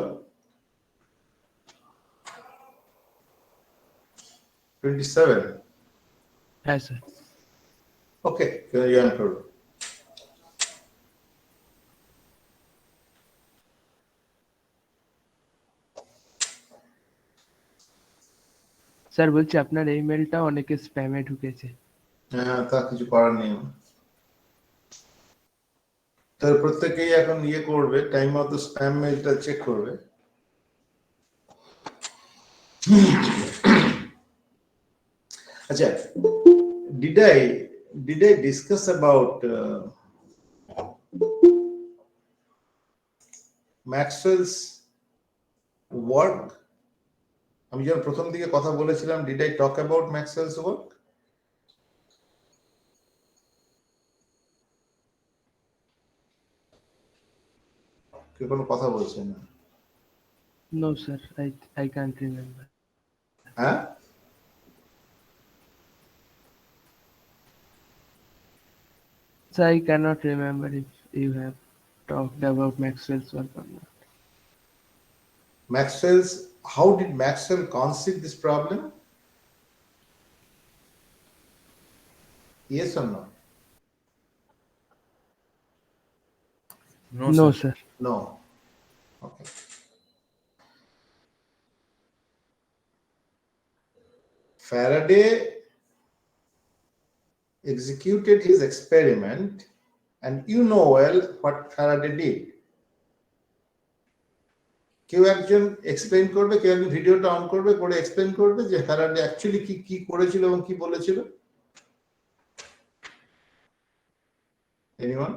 27। হ্যাঁ স্যার। ওকে, জয়েন করো। স্যার বলছি আপনার এই মেলটা অনেকে স্প্যামে ঢুকেছে। হ্যাঁ, তা কিছু করার নেই। তার প্রত্যেকেই এখন ইয়ে করবে, টাইম মতো স্প্যাম মেইলটা চেক করবে। আচ্ছা, did I discuss about Maxwell's work? আমি যখন প্রথম দিকে কথা বলেছিলাম, did I talk about Maxwell's work? কেউ কোনো কথা বলছে না? No, sir. I can't remember. হ্যাঁ, So I cannot remember if you have talked about Maxwell's work or not. How did Maxwell conceive this problem? Yes or no? No, sir. No. Okay. Faraday executed his experiment, and you know well what Faraday did. কেউ একজন explain করবে, কেউ একজন ভিডিওটা on করবে, করে explain করবে যে ফ্যারাডে অ্যাকচুয়ালি কি করেছিল এবং কি বলেছিল? Anyone?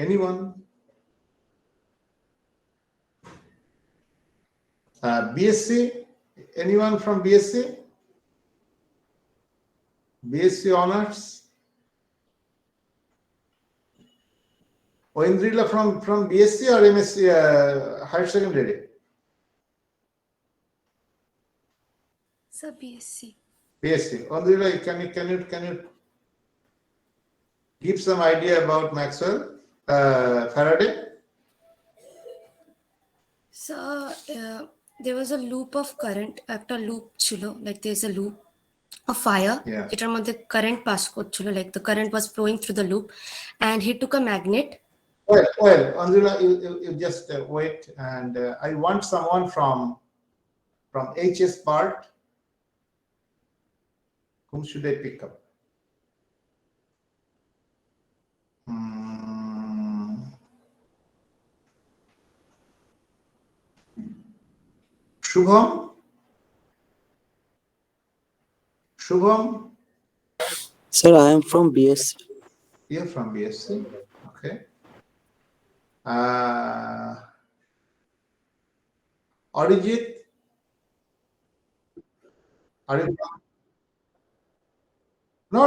Anyone? BSc? Anyone from BSc? BSc honors? Oindrila from BSc or MSc higher secondary? Sir, BSc. BSc. Oindrila, can you give some idea about Maxwell, Faraday? So there was a loop of current, একটা loop ছিল, like there's a loop of fire, Yeah. এটার মধ্যে current pass করছিল, like the current was flowing through the loop, and he took a magnet. Well, Oindrila, you just wait, and I want someone from HS part. Whom should I pick up? Shubham? Sir, I am from BSc. You're from BSc, okay. Arijit? Are you? No.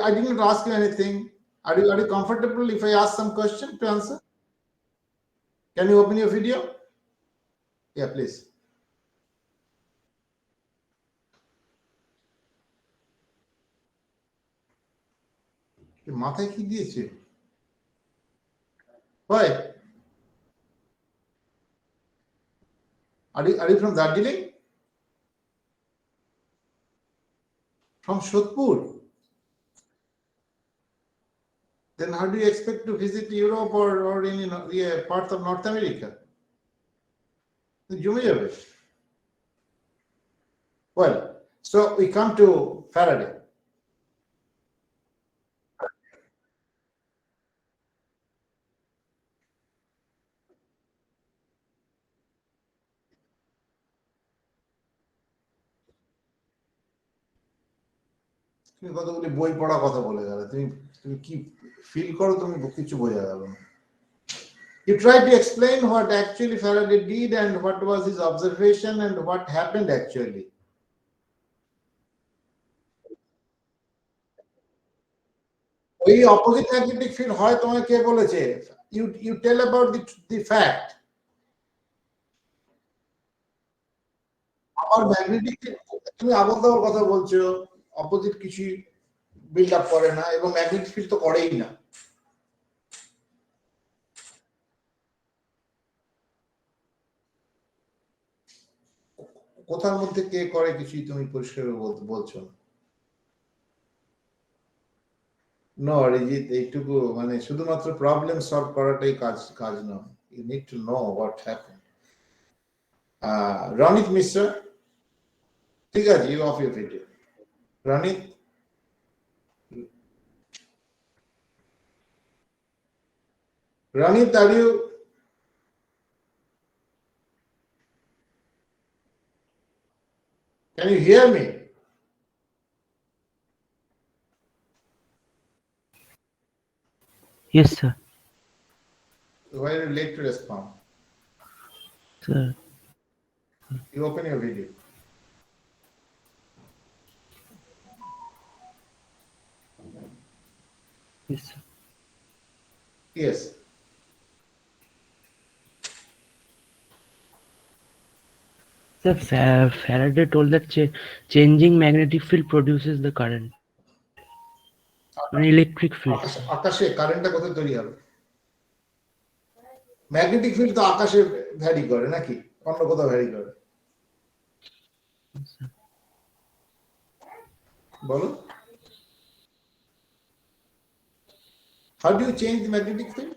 I didn't ask you anything. Are you comfortable if I ask some question to answer? Can you open your video? Yeah, please. মাথায় কি দিয়েছে? Why? Are you from Darjeeling? From Shodhpur? Then how do you expect to visit Europe or any parts of North America? জমে যাবে। Well, so we come to Faraday. তুমি কতগুলি বই পড়া কথা বলে গেলে, তুমি কি ফিল করো? তুমি কিছু বোঝা গেল না। You tried to explain what actually Faraday did and what was his observation and what happened actually. ওই অপোজিট ম্যাগনেটিক ফিল্ড হয় তোমাকে কে বলেছে? You tell about the fact. আবার ম্যাগনেটিক, তুমি আবল তাবল কথা বলছো, অপোজিট কিছু বিল্ড আপ করে না এবং ম্যাগনেটিক ফিল্ড তো করেই না। কোথার মধ্যে কে করে কিছুই তুমি পরিষ্কার বলছো না। নো অরিজিৎ, এইটুকু মানে শুধুমাত্র প্রবলেম সলভ করাটাই কাজ নয়। You need to know what happened. Ranit Mishra, ঠিক আছে, you of your video. Ranit? Ranit, are you? Can you hear me? Yes, sir. Why are you late to respond? Sir. You open your video. Yes, sir. Yes. Sir, Faraday told that changing magnetic field produces the current. An electric field. আকাশে কারেন্টটা কোথায় তৈরি হবে? Magnetic field তো আকাশে vary করে নাকি অন্য কোথাও ভ্যারি করে? বলো। How do you change the magnetic field?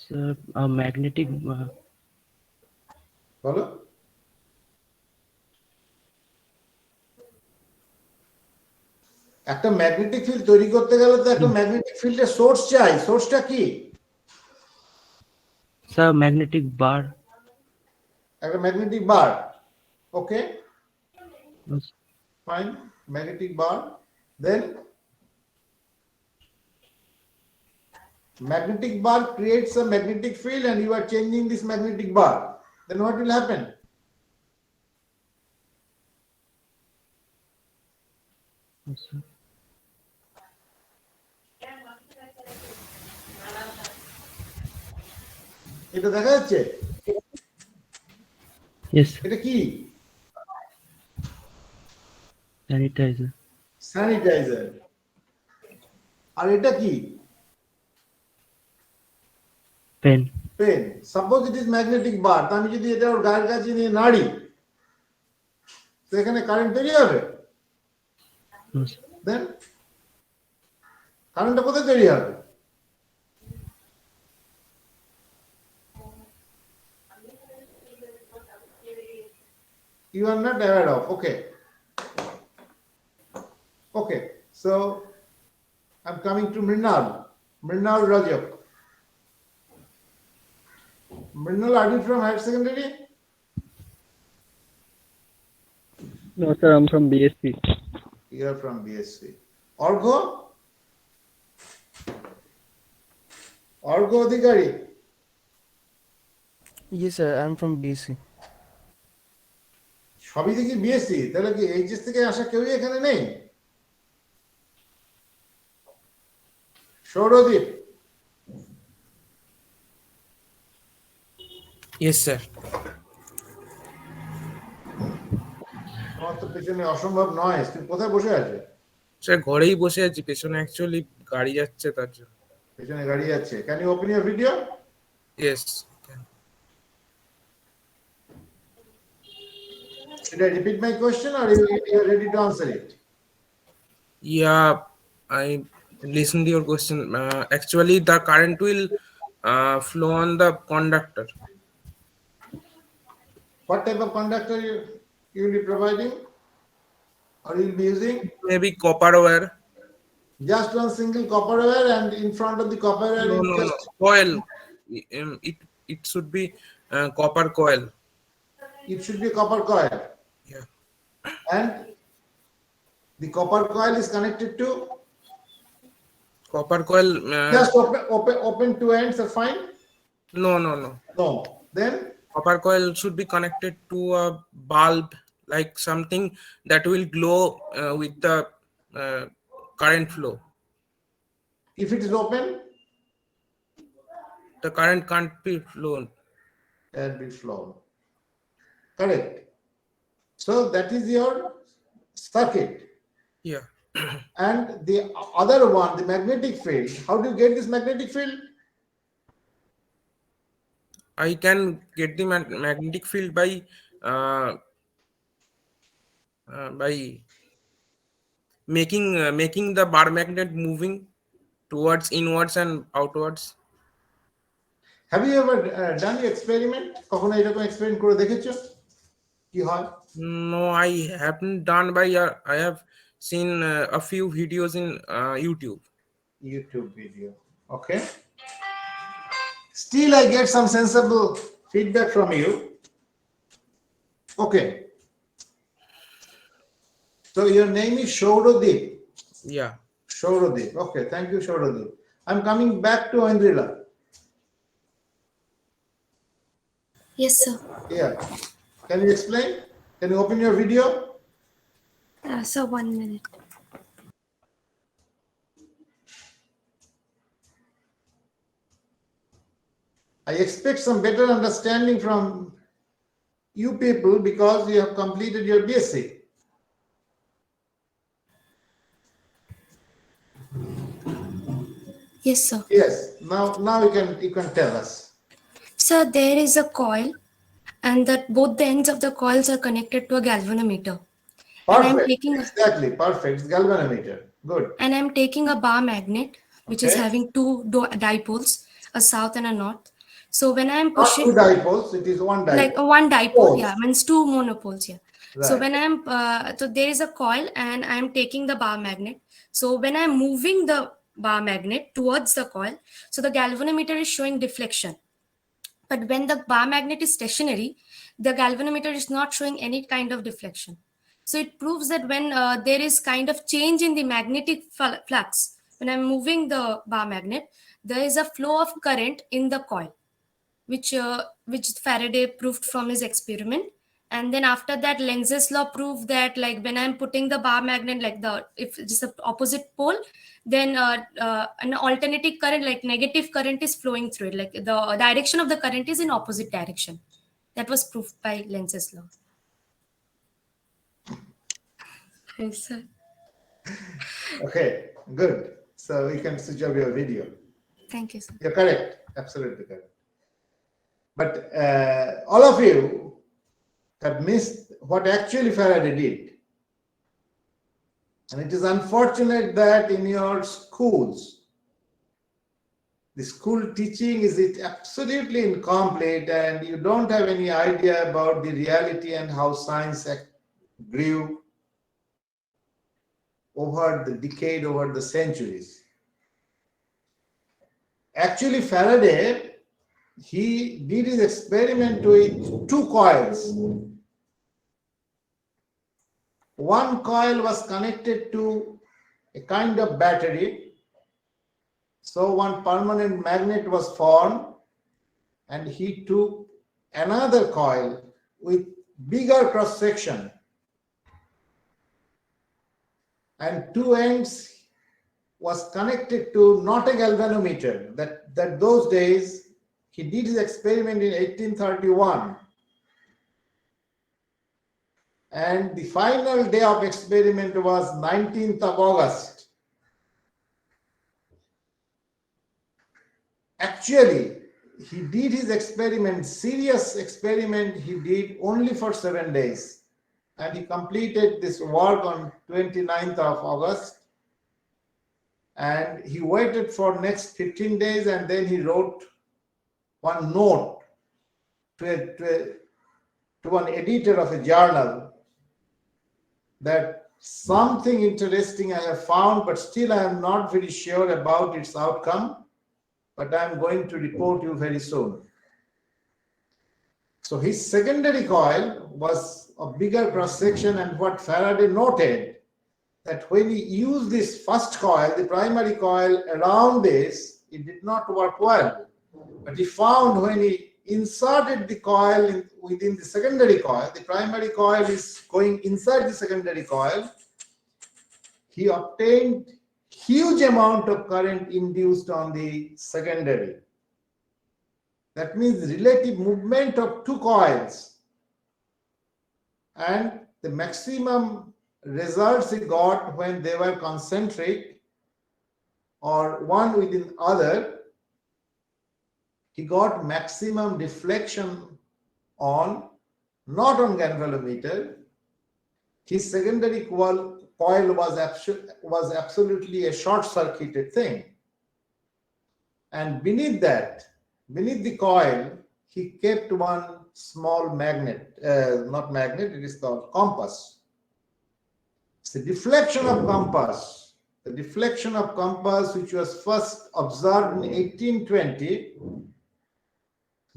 Sir, a magnetic. বলো। একটা ম্যাগনেটিক ফিল্ড তৈরি করতে গেলে তো একটা ম্যাগনেটিক ফিল্ডের সোর্স চাই। সোর্সটা কি? Sir, magnetic bar. একটা magnetic bar. Okay, Yes. Fine, magnetic bar. Then magnetic bar creates a magnetic field and you are changing this magnetic bar. Then what will happen? Yes, sir. এটা দেখা যাচ্ছে? Yes. এটা কি? Sanitizer. Sanitiser. আর এটা কি? Pen. Pen. Suppose it is magnetic bar, আমি যদি এটা ওর গায়ের কাছে নিয়ে নাড়ি তো এখানে কারেন্ট তৈরি হবে। Yes. দেন কারেন্টটা কোথায় তৈরি হবে? You are not aware of. Okay. Okay. So I'm coming to Mrinal. Mrinal Rajak. Mrinal, are you from higher secondary? No, sir, I'm from BSc. You are from BSc. Orgo? Orgo Adhikari? Yes, sir, I'm from BSc. সবই দেখি BSc, তাহলে কি HS থেকে আসা কেউই এখানে নেই? Sourodip? Yes, sir. তোমার তো পেছনে অসম্ভব নয়, তুমি কোথায় বসে আছে? স্যার ঘরেই বসে আছি, পেছনে অ্যাকচুয়ালি গাড়ি যাচ্ছে তার জন্য। পেছনে গাড়ি যাচ্ছে। Can you open your video? Yes. Should I repeat my question or you are ready to answer it? Yeah, I listened to your question. Actually, the current will flow on the conductor. What type of conductor you will be providing or you will be using? Maybe copper wire. Just one single copper wire, and in front of the copper wire No, you no, no. just Coil. It should be copper coil. it should be a copper coil. Yeah. And the copper coil is connected to Copper coil. just open two ends are fine. No. No. Then Copper coil should be connected to a bulb, like something that will glow with the current flow. if it is open, The current can't be flown. can be flown. Correct. So that is your circuit. Yeah. And the other one, the magnetic field. How do you get this magnetic field? I can get the magnetic field by making the bar magnet moving towards inwards and outwards. Have you ever done the experiment? কখনো এরকম experiment করে দেখেছো কি হয়? No, I haven't done, but yeah, I have seen a few videos in YouTube. YouTube video. Okay. Still, I get some sensible feedback from you. Okay. So your name is Shaurodeep. Yeah. Shaurodeep. Okay. Thank you, Shaurodeep. I'm coming back to Indrila. Yes, sir. Yeah. Can you explain? Can you open your video? Sir, 1 minute. I expect some better understanding from you people because you have completed your BSc. Yes, sir. Yes. Now you can tell us. Sir, there is a coil, and that both the ends of the coils are connected to a galvanometer. And I'm Perfect. taking Exactly. Perfect. It's galvanometer. Good. and I'm taking a bar magnet, which is Okay. having two dipoles, a south and a north. So when I'm Not two pushing, dipoles. It is one dipole. like one dipole, Poles. yeah, means two monopoles, yeah. So Right. when I'm so there is a coil and I'm taking the bar magnet. So when I'm moving the bar magnet towards the coil, so the galvanometer is showing deflection. But when the bar magnet is stationary, the galvanometer is not showing any kind of deflection. So it proves that when there is kind of change in the magnetic flux, when I'm moving the bar magnet, there is a flow of current in the coil, which Faraday proved from his experiment. And then after that, Lenz's law proved that like when I'm putting the bar magnet, like if it's the opposite pole, then an alternating current, like negative current is flowing through it. Like the direction of the current is in opposite direction. That was proved by Lenz's law. Yes, sir. Okay. Good. So you can switch off your video. Thank you, sir. You're correct. Absolutely correct. But all of you have missed what actually Faraday did. And it is unfortunate that in your schools, the school teaching is absolutely incomplete and you don't have any idea about the reality and how science grew over the decade, over the centuries. Actually, Faraday, he did his experiment with two coils. One coil was connected to a kind of battery. So one permanent magnet was formed and he took another coil with bigger cross section and two ends was connected to not a galvanometer. That those days he did his experiment in 1831. And the final day of experiment was 19th of August. Actually, he did his experiment, serious experiment, he did only for 7 days. And he completed this work on 29th of August. And he waited for next 15 days and then he wrote one note to an editor of a journal that something interesting I have found, but still I am not very sure about its outcome, but I am going to report you very soon. So his secondary coil was a bigger cross section, and what Faraday noted that when he used this first coil, the primary coil around this, it did not work well. But he found when he inserted the coil within the secondary coil, the primary coil is going inside the secondary coil, he obtained huge amount of current induced on the secondary. That means relative movement of two coils, and the maximum results he got when they were concentric or one within other, he got maximum deflection on, not on galvanometer. His secondary coil was absolutely a short-circuited thing. And beneath that, beneath the coil, he kept one small magnet, not magnet, it is called compass. It's the deflection of compass. The deflection of compass, which was first observed in 1820,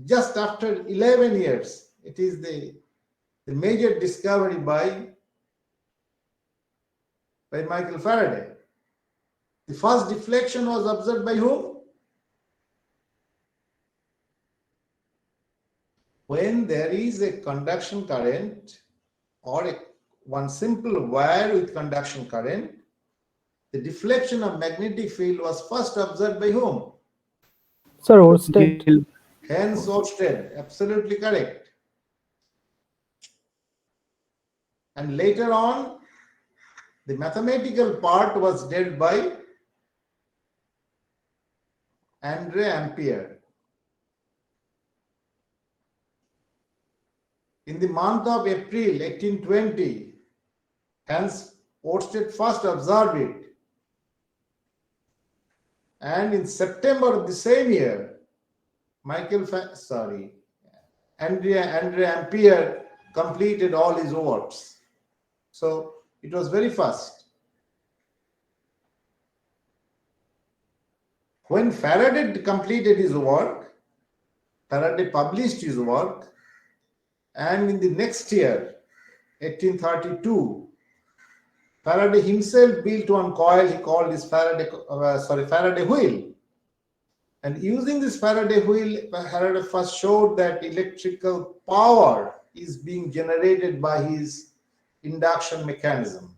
just after 11 years. It is the major discovery by Michael Faraday. The first deflection was observed by whom? When there is a conduction current or one simple wire with conduction current, the deflection of magnetic field was first observed by whom? Sir, Oersted. Hans Oersted, absolutely correct. And later on, the mathematical part was dealt by Andre Ampere. In the month of April 1820, Hans Oersted first observed it. And in September of the same year, Andre Ampere completed all his works. So it was very fast. When Faraday completed his work, Faraday published his work, and in the next year, 1832, Faraday himself built one coil he called this Faraday wheel. And using this Faraday wheel, Faraday first showed that electrical power is being generated by his induction mechanism.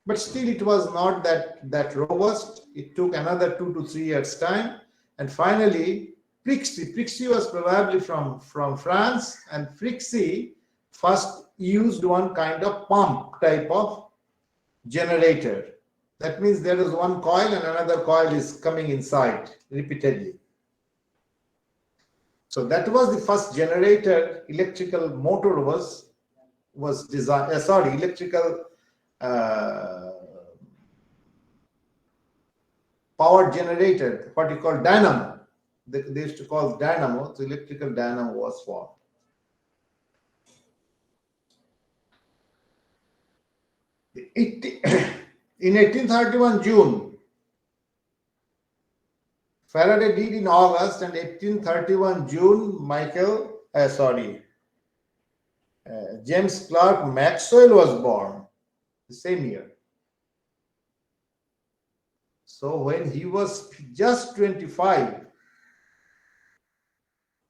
But still it was not that robust. It took another 2 to 3 years time. And finally, Prixy was probably from France, and Prixy first used one kind of pump type of generator. That means there is one coil and another coil is coming inside repeatedly. So that was the first generator. Electrical motor was designed. Electrical power generator, what you call dynamo. They used to call dynamo. The electrical dynamo was formed. In 1831 June, Faraday did in August, and 1831 June, James Clerk Maxwell was born the same year. So when he was just 25,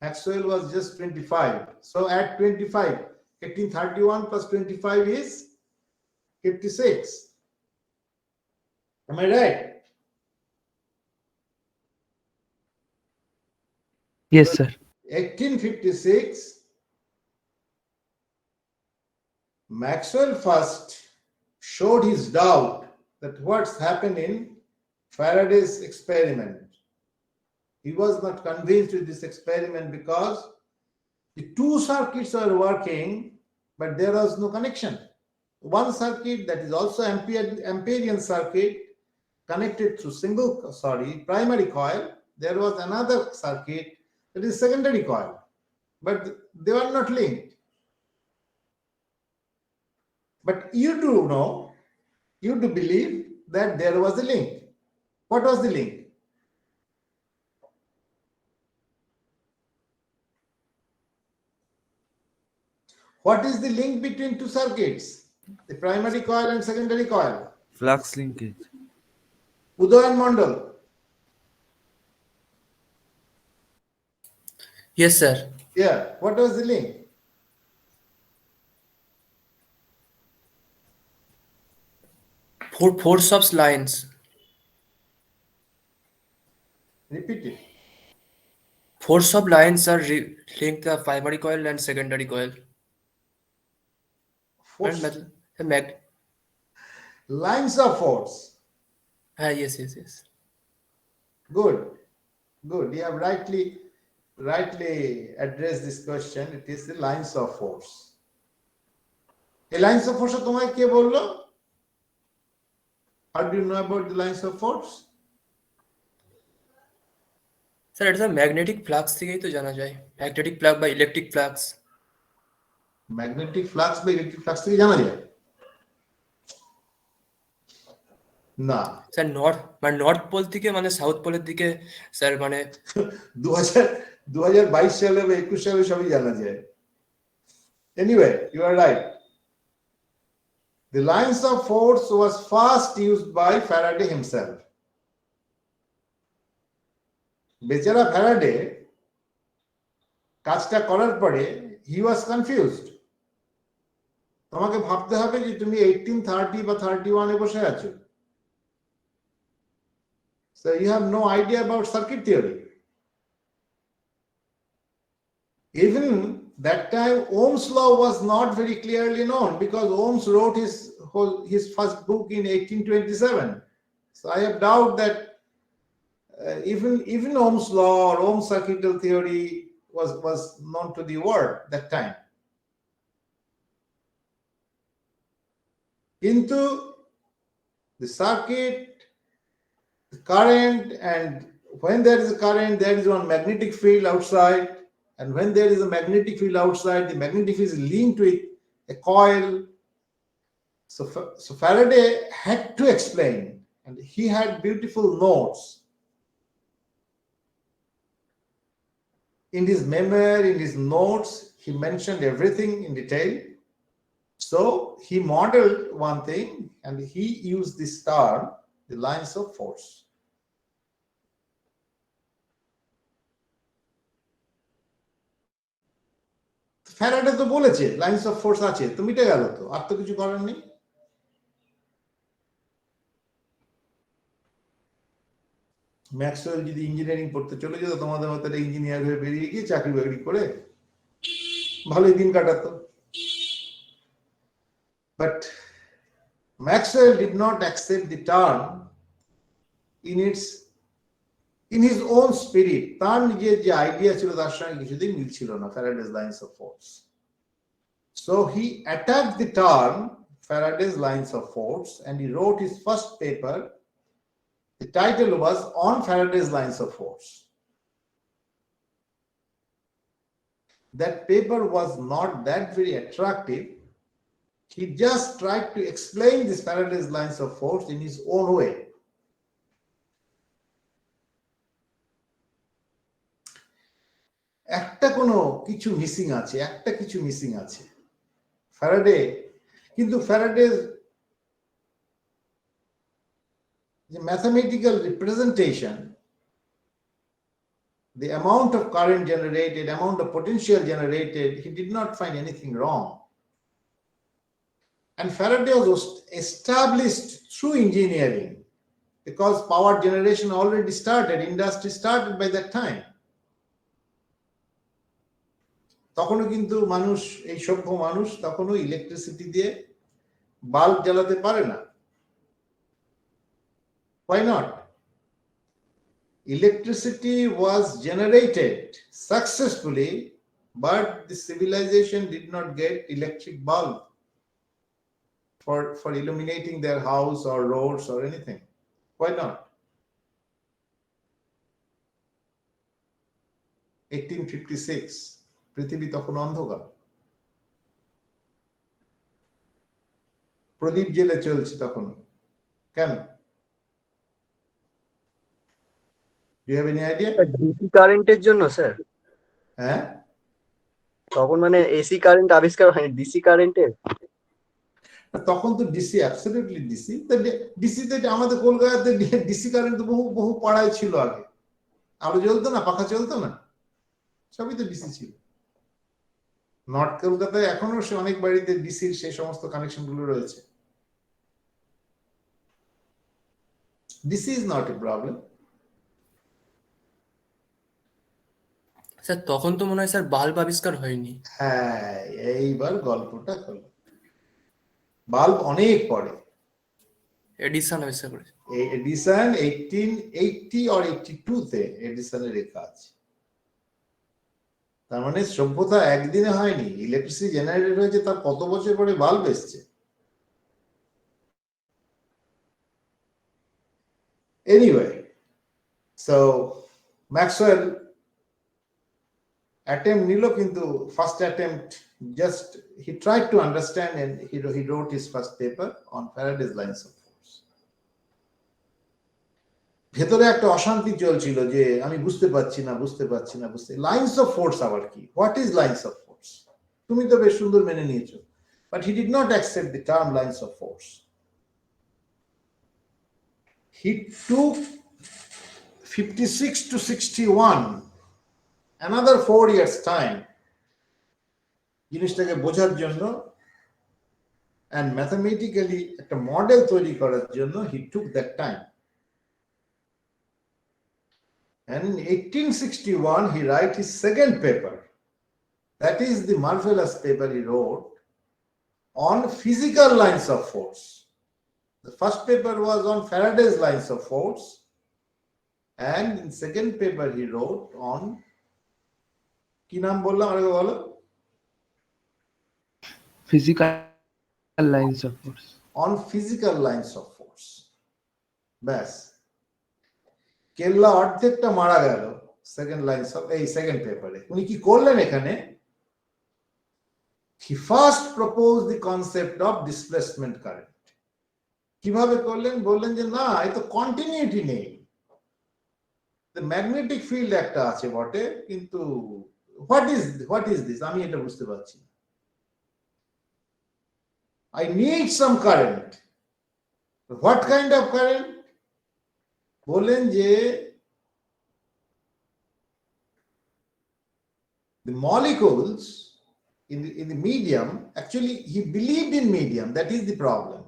Maxwell was just 25. So at 25, 1831 plus 25 is 56. Am I right? Yes, sir. 1856, Maxwell first showed his doubt that what's happened in Faraday's experiment. He was not convinced with this experiment because the two circuits were working, but there was no connection. One circuit, that is also Amperian circuit, connected through primary coil. There was another circuit, that is secondary coil, but they were not linked. But you do know, you do believe that there was a link. What was the link? What is the link between two circuits? The primary coil and secondary coil? Flux linkage. Udayan Mandal. Yes, sir. Yeah, what was the link? Force of lines. Repeat it. Force of lines are link the primary coil and secondary coil. Force. And Lines of force. Yes. Good. You have rightly addressed this question. It is the lines of force. The lines of force তোমায় কে বললো? How do you know about the lines of force? Sir এটা magnetic flux থেকেই তো জানা যায়, magnetic flux বা electric flux. Magnetic flux বা electric flux থেকে জানা যায় না। স্যার নর্থ পোল থেকে মানে সাউথ পোলের দিকে স্যার মানে 2022 সালে বা 21 সালে সবই জানা যায়। Anyway, you are right. The lines of force was first used by Faraday himself. বেচারা ফ্যারাডে কাজটা করার পরে he was confused. তোমাকে ভাবতে হবে যে তুমি 1830 বা 31 এ বসে আছো, so you have no idea about circuit theory. Even that time Ohm's law was not very clearly known because Ohms wrote his first book in 1827. So I have doubt that even Ohm's law or Ohm's circuital theory was known to the world that time. Into the circuit, the current, and when there is a current, there is one magnetic field outside, and when there is a magnetic field outside, the magnetic field is linked with a coil. So Faraday had to explain, and he had beautiful notes in his memoir, in his notes. He mentioned everything in detail. So he modeled one thing, and he used this term, the lines of force. Faraday তো বলেছে lines of force আছে, তো মিটে গেল, তো আর তো কিছু করার নেই। ম্যাক্সওয়েল যদি ইঞ্জিনিয়ারিং পড়তে চলে যেত, তোমাদের মতো ইঞ্জিনিয়ার হয়ে বেরিয়ে গিয়ে চাকরি বাকরি করে ভালোই দিন কাটাতো। But Maxwell did not accept the term in his own spirit. তার নিজের যে আইডিয়া ছিল তার সঙ্গে কিছুতেই মিলছিল না Faraday's lines of force. So he attacked the term Faraday's lines of force, and he wrote his first paper. The title was On Faraday's Lines of Force. That paper was not that very attractive. He just tried to explain this Faraday's lines of force in his own way. একটা কোনো কিছু missing আছে, একটা কিছু missing আছে Faraday. কিন্তু ফ্যারাডের যে mathematical representation, the amount of current generated, amount of potential generated, he did not find anything wrong. And Faraday was established through engineering because power generation already started, industry started by that time. তখনও কিন্তু মানুষ, এই সভ্য মানুষ তখনও electricity দিয়ে bulb জ্বালাতে পারে না। Why not? Electricity was generated successfully, but the civilization did not get electric bulb for illuminating their house or roads or anything. Why not? 1856, পৃথিবী তখন অন্ধকার, প্রদীপ জেলে চলছে তখন। কেন? Do you have any idea? DC কারেন্টের জন্য স্যার, হ্যাঁ, তখন মানে এসি কারেন্ট আবিষ্কার হয়নি, ডিসি কারেন্টের। তখন তো ডিসি, অ্যাবসলিউটলি ডিসি। ডিসিতে আমাদের কলকাতাতে ডিসি কারেন্ট বহু বহু পাড়ায় ছিল আগে। আলো জ্বলতো না, পাখা চলতো না, সবই তো ডিসি ছিল। নর্থ কলকাতায় এখনো সে অনেক বাড়িতে ডিসির সেই সমস্ত কানেকশন গুলো রয়েছে। DC is not a problem. Sir তখন তো মনে হয় স্যার বাল্ব আবিষ্কার হয়নি। হ্যাঁ, এইবার গল্পটা হলো, বাল্ব অনেক পরে এডিসন আবিষ্কার করেছে। এই এডিসন 1880 or 82 তে এডিসনের এই কাজ। তার মানে সভ্যতা একদিনে হয়নি, ইলেকট্রিসিটি জেনারেটেড হয়েছে তার কত বছর পরে বাল্ব এসছে। Anyway, so Maxwell attempt nilo kintu first attempt just he tried to understand and he wrote his first paper on Faraday's lines of force. ভেতরে একটা অশান্তি চলছিল যে আমি বুঝতে পারছি না লাইন্স অফ ফোর্স আবার কি, what is lines of force? তুমি তো বেশ সুন্দর মেনে নিয়েছো, but he did not accept the term lines of force. He took 56 to 61 another 4 years time জিনিসটাকে বোঝার জন্য and mathematically একটা মডেল তৈরি করার জন্য he took that time. And in 1861 he write his second paper, that is the marvelous paper he wrote on physical lines of force. The first paper was on Faraday's lines of force, and in second paper he wrote on কি নাম বললাম আরেকবার বলো? Physical lines of force. On physical lines of force. ব্যাস, কেল্লা অর্ধেকটা মারা গেল second lines of এই সেকেন্ড পেপারে. উনি কি করলেন এখানে? He first proposed the concept of displacement current. কিভাবে করলেন? বললেন যে না, এ তো কন্টিনিউটি নেই, ম্যাগনেটিক ফিল্ড একটা আছে বটে, কিন্তু হোয়াট ইজ দিস আমি এটা বুঝতে পারছি না, I need some current. What kind of current? বললেন যে the molecules in the medium, actually he believed in medium, that is the problem.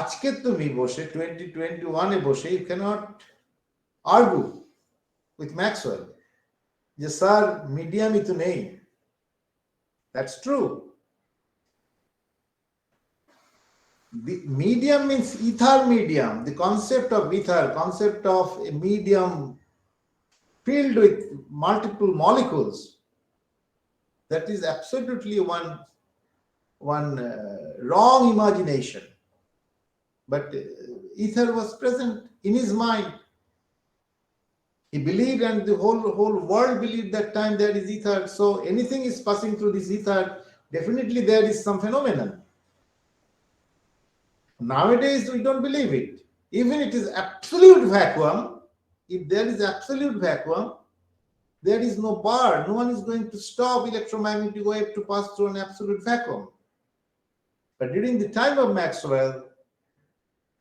আজকে তুমি বসে 2021 এ বসে you cannot argue with Maxwell যে স্যার মিডিয়ামই তো নেই. That's true. The medium means ether medium. The concept of ether, concept of a medium filled with multiple molecules, that is absolutely one wrong imagination. But ether was present in his mind. He believed, and the whole world believed that time there is ether. So anything is passing through this ether, definitely there is some phenomenon. Nowadays we don't believe it. Even it is absolute vacuum. If there is absolute vacuum, there is no bar. No one is going to stop electromagnetic wave to pass through an absolute vacuum. But during the time of Maxwell,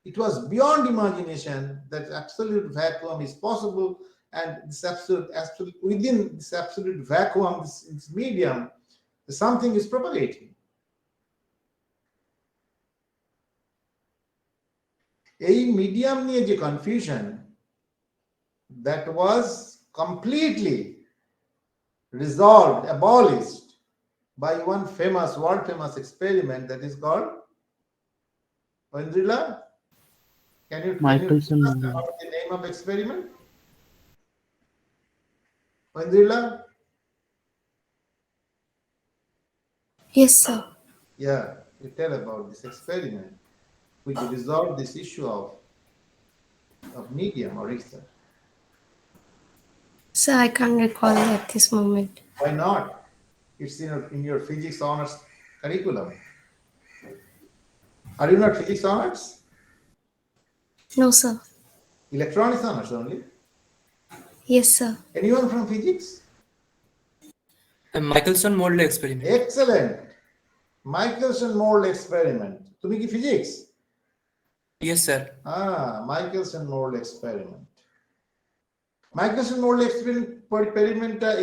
it was beyond imagination that absolute vacuum is possible, and this absolute within this absolute vacuum, this medium, something is propagating. এই medium নিয়ে যে confusion, that was completely resolved, abolished by one famous, world famous experiment that is called Indrila. Can you Michelson tell us about the name of experiment? Indrila? Yes, sir. Yeah, you tell about this experiment which resolved this issue of medium or ether. Sir, I can't recall at this moment. Why not? It's in your physics honors curriculum. Are you not physics honors? No, sir. Electronics honors only? Yes, sir. Anyone from physics? Michelson-Morley experiment. Excellent. Michelson-Morley experiment. তুমি কি physics? Yes, sir. Michelson-Morley experiment. Michelson-Morley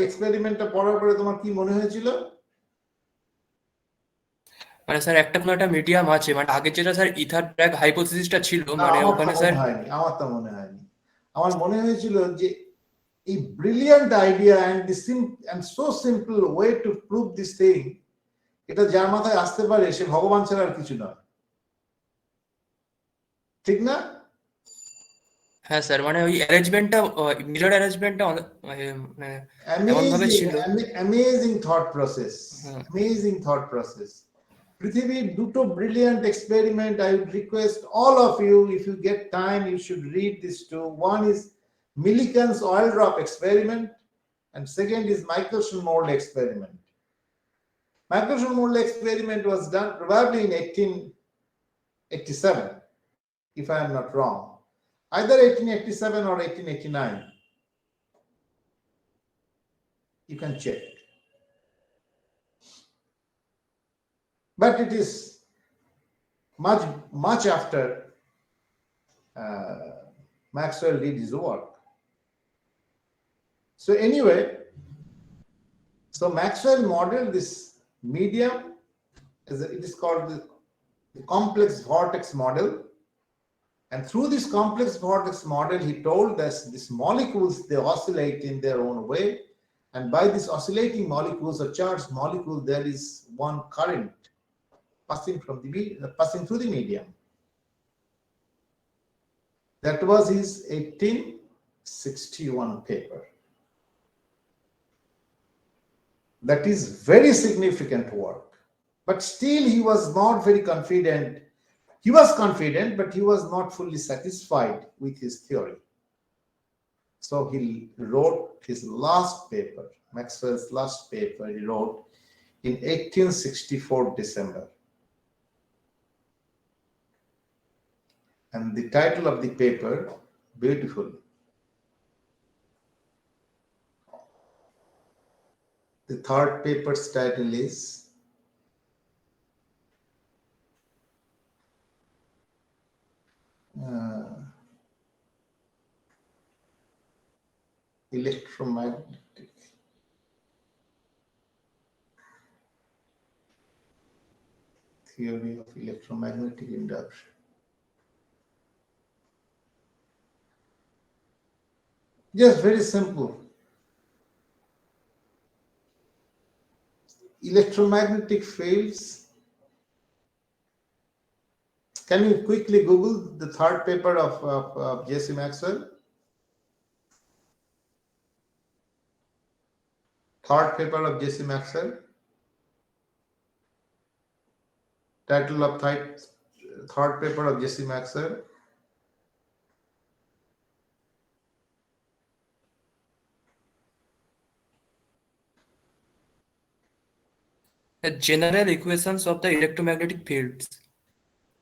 experiment পড়ার পরে তোমার কি মনে হয়েছিল? মানে sir একটা কোনো একটা মিডিয়াম আছে, মানে আগে যেটা স্যার ইথার ব্র্যাগ হাইপোথিসিসটা ছিল, মানে ওখানে স্যার আমার তো মনে হয়নি। আমার মনে হয়েছিল যে এই brilliant idea and so simple way to prove this thing, এটা যার মাথায় আসতে পারে সে ভগবান ছাড়া আর কিছু নয়, ঠিক না? হ্যাঁ স্যার, মানে ওই অ্যারেঞ্জমেন্টটা, মিরর অ্যারেঞ্জমেন্টটা মানে এমন ভাবে ছিল। Amazing thought process. Amazing thought process. পৃথিবীর দুটো brilliant experiment. I would request all of you, if you get time, you should read these two. One is Millikan's oil drop experiment, and second is Michelson-Morley experiment. Michelson-Morley experiment was done probably in 1887, if I am not wrong, either 1887 or 1889. You can check. But it is much after Maxwell did his work. So anyway, so Maxwell modeled this medium, it is called the complex vortex model. And through this complex vortex model, he told us these molecules, they oscillate in their own way. And by these oscillating molecules or charged molecule, there is one current passing through the medium. That was his 1861 paper. That is very significant work. But still he was not very confident. He was confident, but he was not fully satisfied with his theory. So he wrote his last paper, Maxwell's last paper, he wrote in 1864 December. And the title of the paper, beautiful. The third paper's title is Electromagnetic Theory of Electromagnetic Induction. Just very simple. Electromagnetic fields. Can you quickly Google the third paper of J.C. Maxwell? Third paper of J.C. Maxwell. Title of third paper of J.C. Maxwell. The general equations of the electromagnetic fields.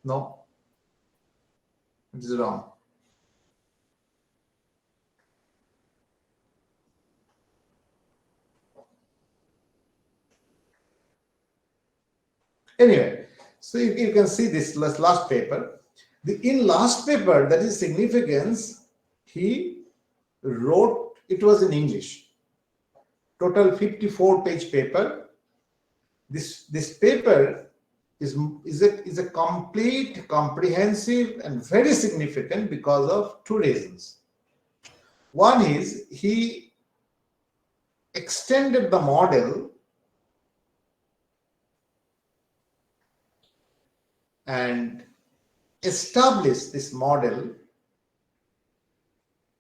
No, it is wrong. Anyway, so you can see this last paper. In last paper, that is significance, he wrote, it was in English, total 54-page paper. This paper is a complete, comprehensive, and very significant because of two reasons. One is he extended the model and established this model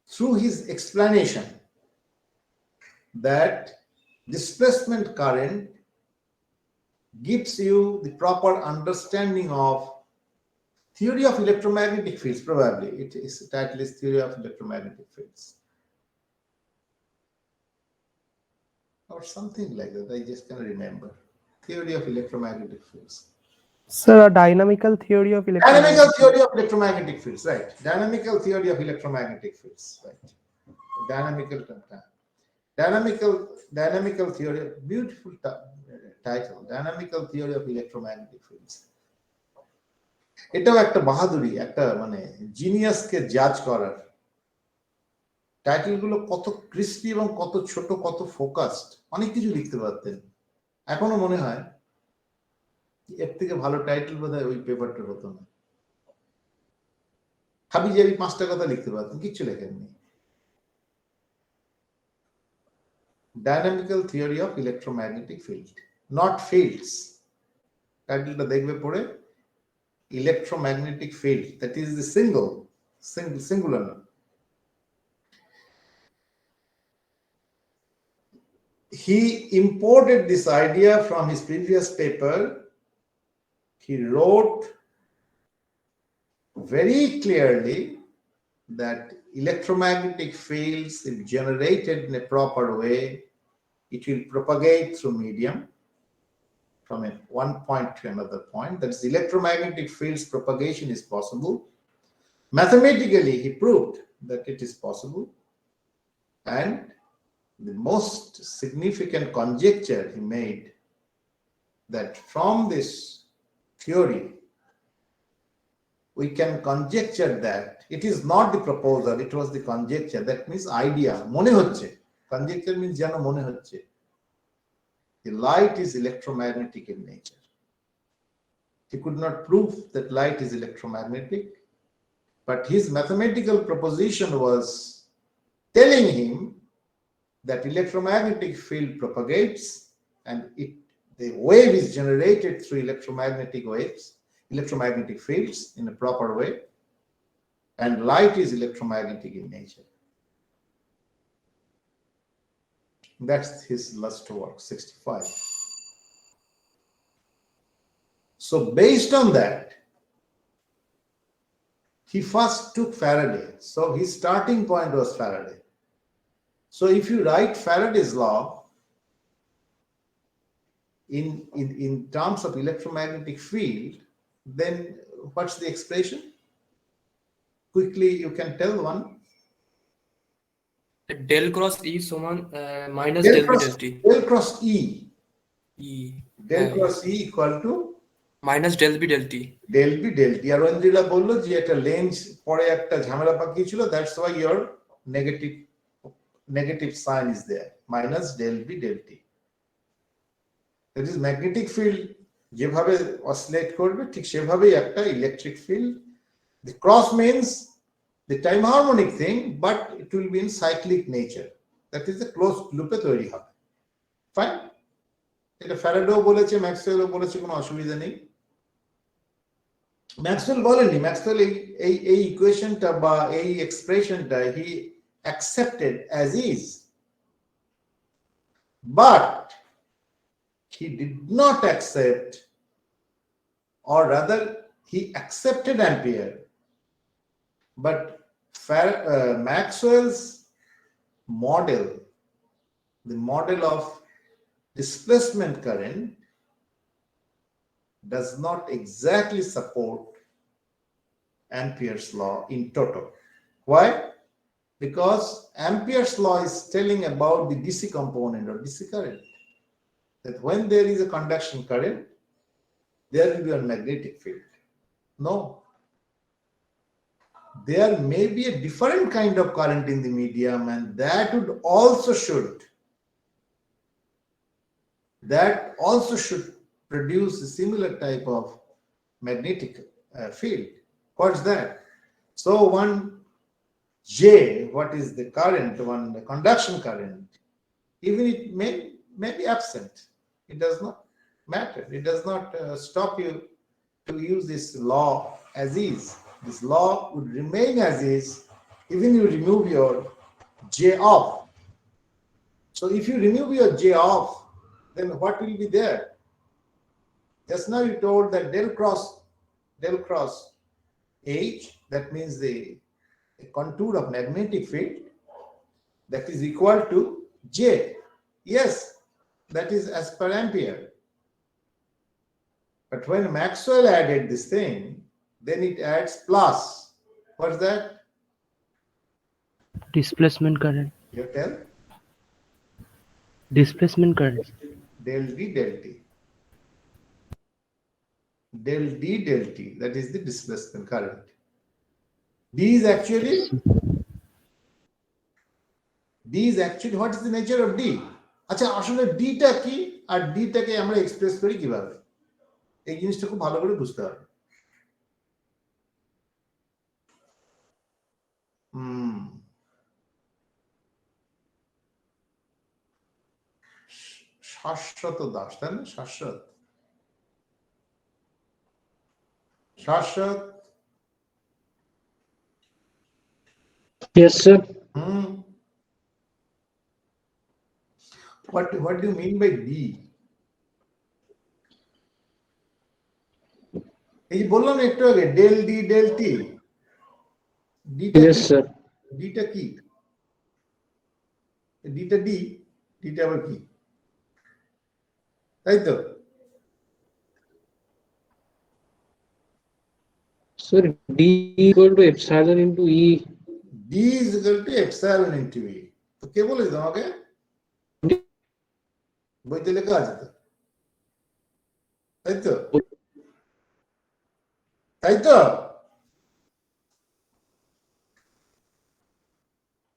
through his explanation that displacement current gives you the proper understanding of theory of electromagnetic fields. Probably the title is Theory of Electromagnetic Fields or something like that. I just can't remember. Theory of Electromagnetic Fields. Sir, a dynamical theory of Dynamical theory of electromagnetic fields, right? Dynamical theory of electromagnetic fields, right? Dynamical theory, beautiful title, Dynamical Theory of Electromagnetic Fields. এটাও একটা বাহাদুরি, একটা মানে জিনিয়াসকে জাজ করার। টাইটেলগুলো কত crispy এবং কত ছোট, কত ফোকাসড, অনেক কিছু লিখতে পারতেন। এখনো মনে হয় এর থেকে ভালো টাইটেল বোধহয় ওই পেপারটার হতো না। হাবিজাবি 5টা কথা লিখতে পারতেন, কিচ্ছু লেখেননি। Dynamical Theory of Electromagnetic Field, not fields. টাইটেলটা দেখবে পড়ে, electromagnetic field, that is the singular. He imported this idea from his previous paper he wrote very clearly that electromagnetic fields, if generated in a proper way, it will propagate through medium from one point to another point. That is, electromagnetic fields propagation is possible. Mathematically, he proved that it is possible. And the most significant conjecture he made, that from this theory, we can conjecture that it is not the proposal, it was the conjecture. That means idea. Mone hocche. Conjecture means jano mone hocche. The light is electromagnetic in nature. He could not prove that light is electromagnetic, but his mathematical proposition was telling him that electromagnetic field propagates and the wave is generated through electromagnetic fields in a proper way, and light is electromagnetic in nature. That's his last work, 65. So based on that, he first took Faraday. So his starting point was Faraday. So if you write Faraday's law in terms of electromagnetic field, then what's the expression? Quickly, you can tell one. Del cross E समान minus del B del T. Del cross E. E. Del cross E equal to minus del B del T. Del B del T. আর ওয়েন্দ্রিলা বললো যে একটা lens পরে একটা ঝামেলা পাকিয়েছিল, that's why your negative sign is there, minus del B del T. That is, magnetic field যেভাবে oscillate করবে ঠিক সেভাবেই একটা electric field. The cross means the time harmonic thing, but it will be in cyclic nature. That is the closed loop এ তৈরি হবে. Fine. এটা ফ্যারাডেও বলেছে, ম্যাক্সওয়েলও বলেছে, কোনো অসুবিধা নেই। ম্যাক্সওয়েল বলেনি, ম্যাক্সওয়েল এই ইকুয়েশনটা বা এই এক্সপ্রেশনটা he accepted as is, but he did not accept, or rather he accepted Ampere, but Maxwell's model, the model of displacement current, does not exactly support Ampere's law in toto. Why? Because Ampere's law is telling about the DC component or DC current. That when there is a conduction current, there will be a magnetic field. No. There may be a different kind of current in the medium, and that also should produce a similar type of magnetic field. What's that? So one J, what is the current, the conduction current, even it may be absent. It does not matter. It does not stop you to use this law as is. This law would remain as is, even you remove your J off. So if you remove your J off, then what will be there? Just now you told that del cross H, that means the contour of magnetic field, that is equal to J. Yes, that is as per Ampere. But when Maxwell added this thing, then it adds plus. What's that? Displacement current. You tell? Displacement current. Del D del T. Del D del T, that is the displacement current. D is actually, what is the nature of D? আচ্ছা, আসলে D টা কি আর D টাকে আমরা express করি কিভাবে? এই জিনিসটা খুব ভালো করে বুঝতে হবে। শাশ্বত দাস, তাই না? শাশ্বত Yes, sir. What do you mean by D? এই যে বললাম একটু আগে ডেল ডি ডেল টি, ডিটা Yes, কি? sir. ডিটা কি? ডিটা ডি, ডিটা আবার কি? তাই তো? Sir, D equal to epsilon into E. D is equal to epsilon into E. তো কে বলেছে তোমাকে? বইতে লেখা আছে তো, তাই তো? তাই তো?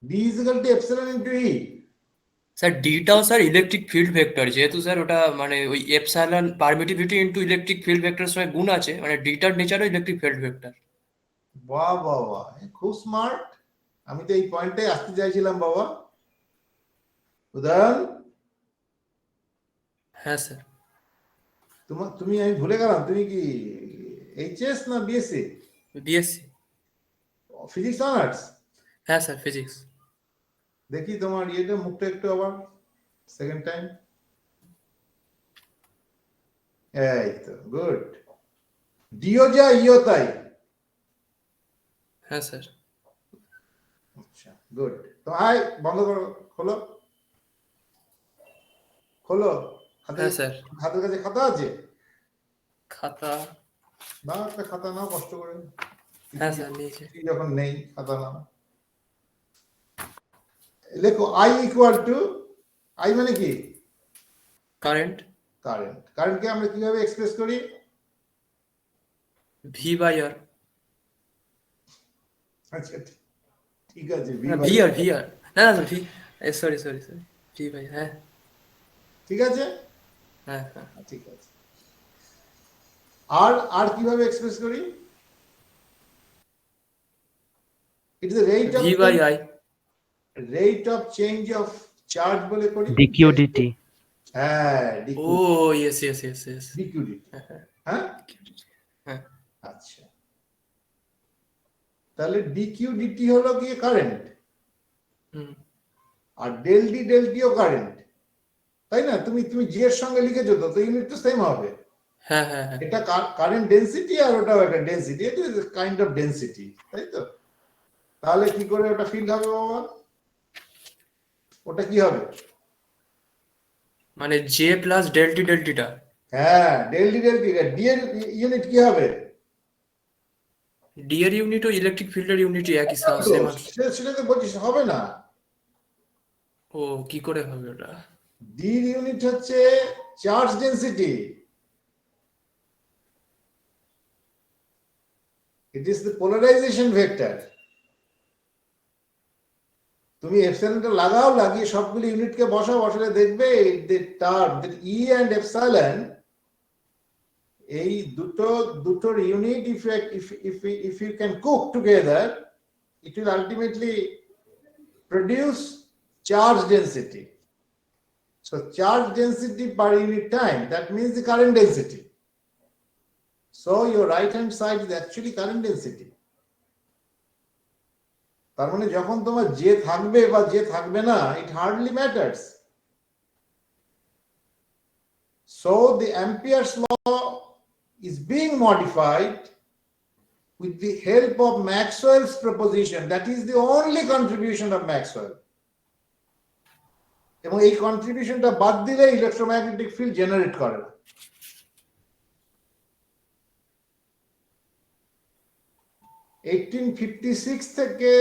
D is equal to epsilon into E. Sir ডিটাও স্যার ইলেকট্রিক ফিল্ড ভেক্টর, যেহেতু স্যার ওটা মানে ওই epsilon permittivity into electric field ভেক্টরের সঙ্গে গুণ আছে, মানে ডিটার নেচারও ইলেকট্রিক ফিল্ড ভেক্টর। বাহ বাহ বাহ, খুব স্মার্ট। আমি তো এই পয়েন্টে আসতে চাইছিলাম বাবা। উদাহরণ, হ্যাঁ স্যার। তুমি আমি ভুলে গেলাম, তুমি কি এইচএস না বিএসসি? বিএসসি। Physics honours? হ্যাঁ স্যার, ফিজিক্স। দেখি তোমার ইয়েটা মুখটা একটু আবার সেকেন্ড টাইম। এই তো গুড। ডিও যা ইও তাই। হ্যাঁ স্যার। আচ্ছা গুড। তো আয় বন্ধ করো, খোলো খোলো। হ্যাঁ স্যার। হাতের কাছে খাতা আছে? খাতা? না, একটা খাতা নাও কষ্ট করে। হ্যাঁ স্যার, নিয়েছে। যখন নেই খাতা নাও, লেখো আই ইকুয়াল টু, আই মানে কি? কারেন্ট। কারেন্ট। কারেন্টকে আমরা কিভাবে এক্সপ্রেস করি? V by R. আচ্ছা ঠিক আছে, ভি আর, ভি আর, না না V, sorry sorry sorry, V by, হ্যাঁ ঠিক আছে, হ্যাঁ হ্যাঁ। ঠিক আছে। আর আর কিভাবে এক্সপ্রেস করি? It is the V by I. Rate of change of charge বলে করি। ডিকিউডিটি। হ্যাঁ, oh yes yes yes yes. D q d t. হ্যাঁ হ্যাঁ, আচ্ছা। তাহলে ডিকিউডিটি হলো কি কারেন্ট, আর ডেল ডি ডেল টিও কারেন্ট, তাই না? তুমি তুমি জি এর সঙ্গে লিখেছো তো, ইউনিট তো সেম হবে। হ্যাঁ হ্যাঁ হ্যাঁ। এটা কারেন্ট ডেনসিটি আর ওটাও একটা ডেনসিটি, এটা কাইন্ড অফ ডেনসিটি, তাই তো? তাহলে কি করে ওটা ফিল্ড হবে বাবা? ওটা কি হবে? মানে জে প্লাস ডেল্টি ডেল্টিটা। হ্যাঁ, del D del t. D এর ইউনিট কি হবে? ডি এর ইউনিট ও ইলেকট্রিক ফিল্ডের ইউনিটই একই সেম আছে। সেটা তো বলছিস হবে না। ও কি করে হবে ওটা? ডি এর ইউনিট হচ্ছে charge density. It is the polarisation vector. তুমি এপসাইলনটা লাগাও, লাগিয়ে সবগুলো ইউনিটকে বসাও, বসালে দেখবে টার্ম ই এন্ড এপসাইলন, এই দুটোর unit if you can cook together, it will ultimately produce charge density. So charge density per unit time, that means the current density. So your right hand side is actually current density. তার মানে যখন তোমার যে থাকবে বা যে থাকবে না, it hardly matters. So the Ampere's law is being modified with the help of Maxwell's proposition. That is the only contribution of Maxwell. এবং এই কন্ট্রিবিউশনটা বাদ দিলে ইলেকট্রোম্যাগনেটিক ফিল্ড জেনারেট করে না। থেকে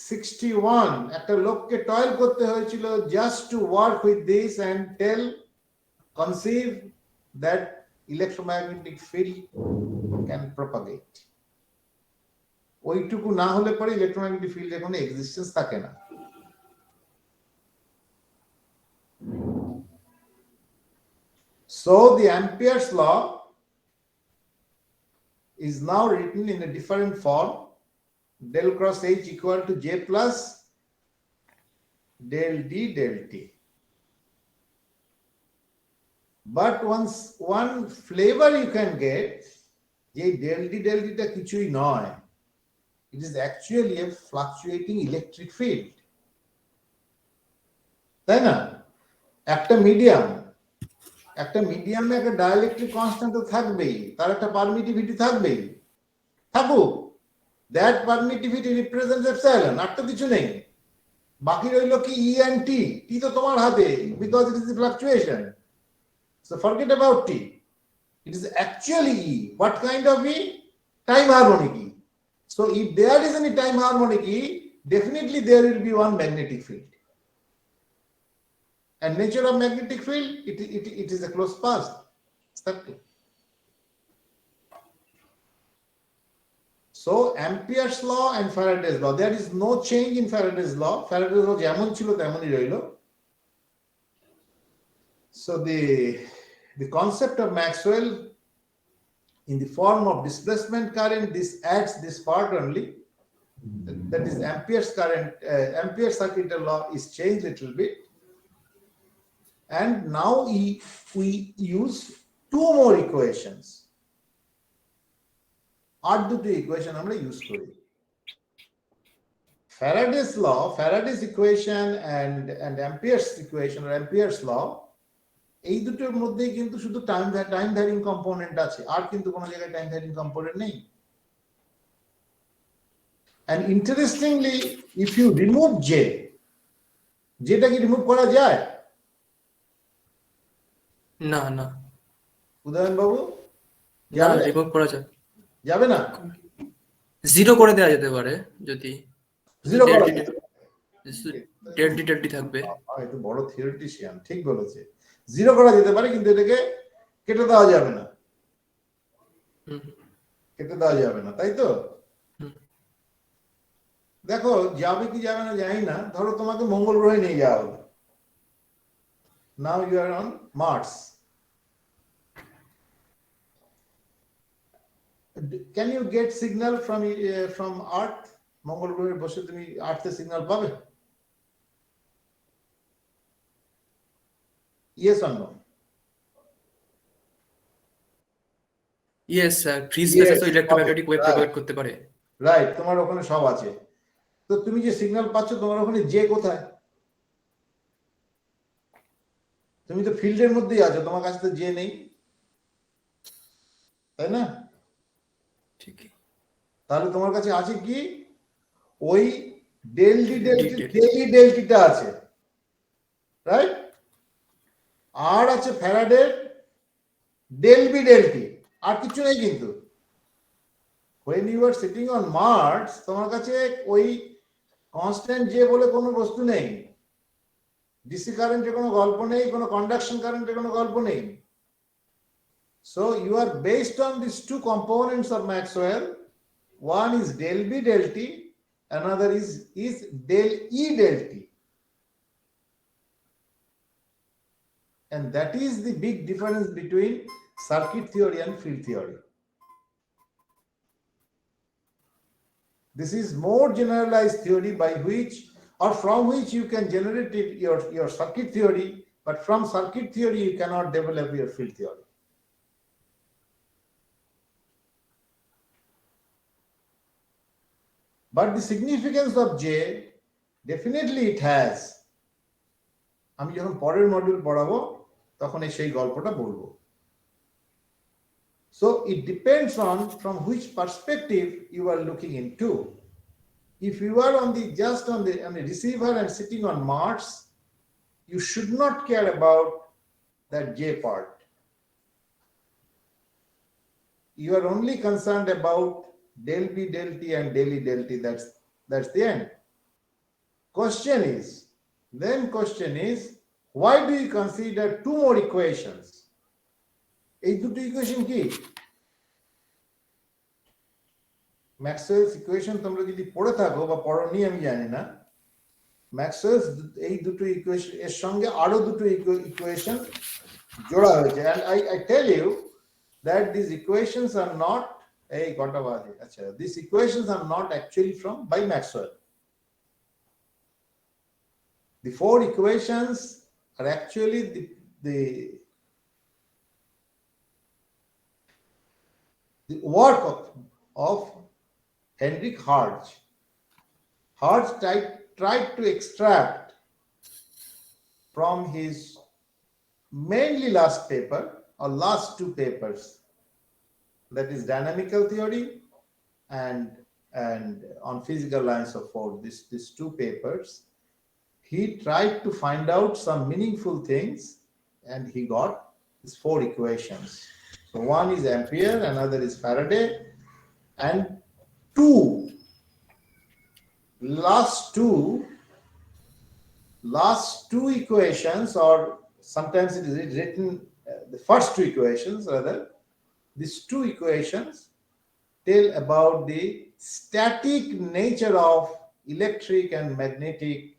61 একটা লোককে টয়েল করতে হয়েছিল just to work with this and tell conceive that electromagnetic field can propagate. ওইটুকু না হলে পরে ইলেকট্রোম্যাগনেটিক ফিল্ডের কোনো এক্সিস্টেন্স থাকে না। So the Ampere's law is now written in a different form. Del cross H equal to J plus del D del T. But one flavor you can get, J del D del T ta kichui noy. It is actually a fluctuating electric field. তাই না? একটা medium, একটা মিডিয়ামে একটা dielectric constant তো থাকবেই, তার একটা পারমিটিভিটি থাকবেই, থাকুক, দ্যাট পারমিটিভিটি রিপ্রেজেন্টস এপসাইলন, আর তো কিছু নেই। বাকি রইল কি ই এন্ড টি, টি তো তোমার হাতে, because it is the fluctuation, so forget about T, it is actually E. What kind of E? Time harmonic E. So if there is any time harmonic E, definitely there will be one magnetic field. And nature of magnetic field, it is a closed path. Circle. So Ampere's law and Faraday's law, there is no change in Faraday's law. Faraday's law যেমন ছিল তেমনই রইল. So the concept of Maxwell in the form of displacement current, this adds this part only, that is Ampere's current, Ampere circuit law is changed a little bit, and now we use two more equations. আর দুটো equation আমরা use করি। Faraday's law, Faraday's equation and Ampere's equation or Ampere's law, এই দুটোর মধ্যেই কিন্তু শুধু time varying component আছে, আর কিন্তু কোনো জায়গায় টাইম ভ্যারিং কম্পোনেন্ট নেই। And interestingly, if you remove J, যেটা কি রিমুভ করা যায়? না না, উদয়ন বাবু, না রিমুভ করা যাবে না? জিরো করে দেওয়া যেতে পারে, যদি জিরো করা ডেল্টি থাকবে। এই তো বড় থিওরিটিশিয়ান, ঠিক বলেছে। জিরো করা যেতে পারে, কিন্তু এটাকে কেটে দেওয়া যাবে না, কেটে দেওয়া যাবে না, তাই তো? দেখো যাবে কি যাবে না জানি না, ধরো তোমাকে মঙ্গল গ্রহে নিয়ে যাওয়া হলো, now you are on Mars, can you get signal from Earth? মঙ্গল গ্রহে বসে তুমি আর্থে সিগন্যাল পাবে? Yes or no? Yes sir, free স্পেসে তো ইলেক্ট্রোম্যাগনেটিক ওয়েভ প্রোভাইড করতে পারে। রাইট, তোমার ওখানে সব আছে। তো তুমি যে সিগন্যাল পাচ্ছ, তোমার ওখানে জে কোথায়? তুমি তো ফিল্ডের মধ্যেই আছো, তোমার কাছে তো জে নেই, তাই না? ঠিকই। তাহলে তোমার কাছে আছে কি? ওই ডেলটিটা আছে, রাইট? আর আছে ফ্যারাডের ডেলটি, আর কিছু নেই কিন্তু। when you are sitting on Mars, তোমার কাছে ওই কনস্ট্যান্ট জে বলে কোনো বস্তু নেই, ডিসি কারেন্টের কোনো গল্প নেই, কোনো কন্ডাকশন কারেন্টের কোনো গল্প নেই। So you are based on these two components of Maxwell. One is del B del T, another is del E del T. And that is the big difference between circuit theory and field theory. This is more generalized theory by which or from which you can generate your circuit theory, but from circuit theory you cannot develop your field theory. But the significance of J, definitely it has. আমি যখন পরের module পড়াবো তখন সেই গল্পটা বলবো। So it depends on from which perspective you are looking into. If you are just on the receiver and sitting on Mars, you should not care about that J part. You are only concerned about del B del T and del E del T. That's the end. Question is, why do you consider two more equations? এই দুটো equation কি? Maxwell's equation তোমরা যদি পড়ে থাকো বা পড়োনি আমি জানি না, ম্যাক্সওয়েলস এই দুটো ইকুয়েশন এর সঙ্গে আরো দুটো ইকুয়েশন জোড়া হয়েছে। and I tell you that these equations are not এই কটা বাজে, আচ্ছা, these equations are not actually by Maxwell. The four equations are actually the work of Heinrich Hertz. Hertz tried to extract from his mainly last paper or last two papers, that is dynamical theory and on physical lines of force, these two papers, he tried to find out some meaningful things and he got these four equations. So one is Ampere, another is Faraday, and last two equations, or sometimes it is written the first two equations rather, these two equations tell about the static nature of electric and magnetic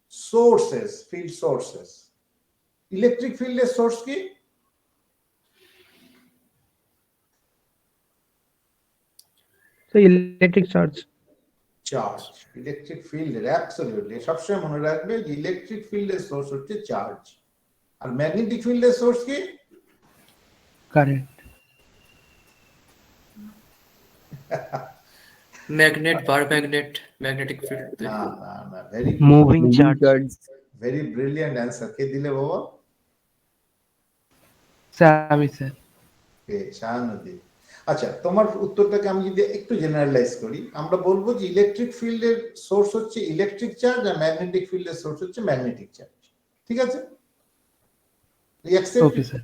sources, field sources. Electric field is source ki? So electric charge. Charge. Electric field, absolutely. সবসময় মনে রাখবে যে electric ফিল্ডের source হচ্ছে charge, আর magnetic ফিল্ডের source কি? Current. Magnet, bar magnet, magnetic field. না, very moving charge. Very brilliant answer. কে দিলে বাবা? স্যামি স্যার। শাহানুদ্দিন। আচ্ছা, তোমার উত্তরটাকে আমি যদি একটু জেনারেলাইজ করি, আমরা বলবো যে ইলেকট্রিক ফিল্ডের সোর্স হচ্ছে ইলেকট্রিক চার্জ আর ম্যাগনেটিক ফিল্ডের সোর্স হচ্ছে ম্যাগনেটিক চার্জ। ঠিক আছে? Okay sir.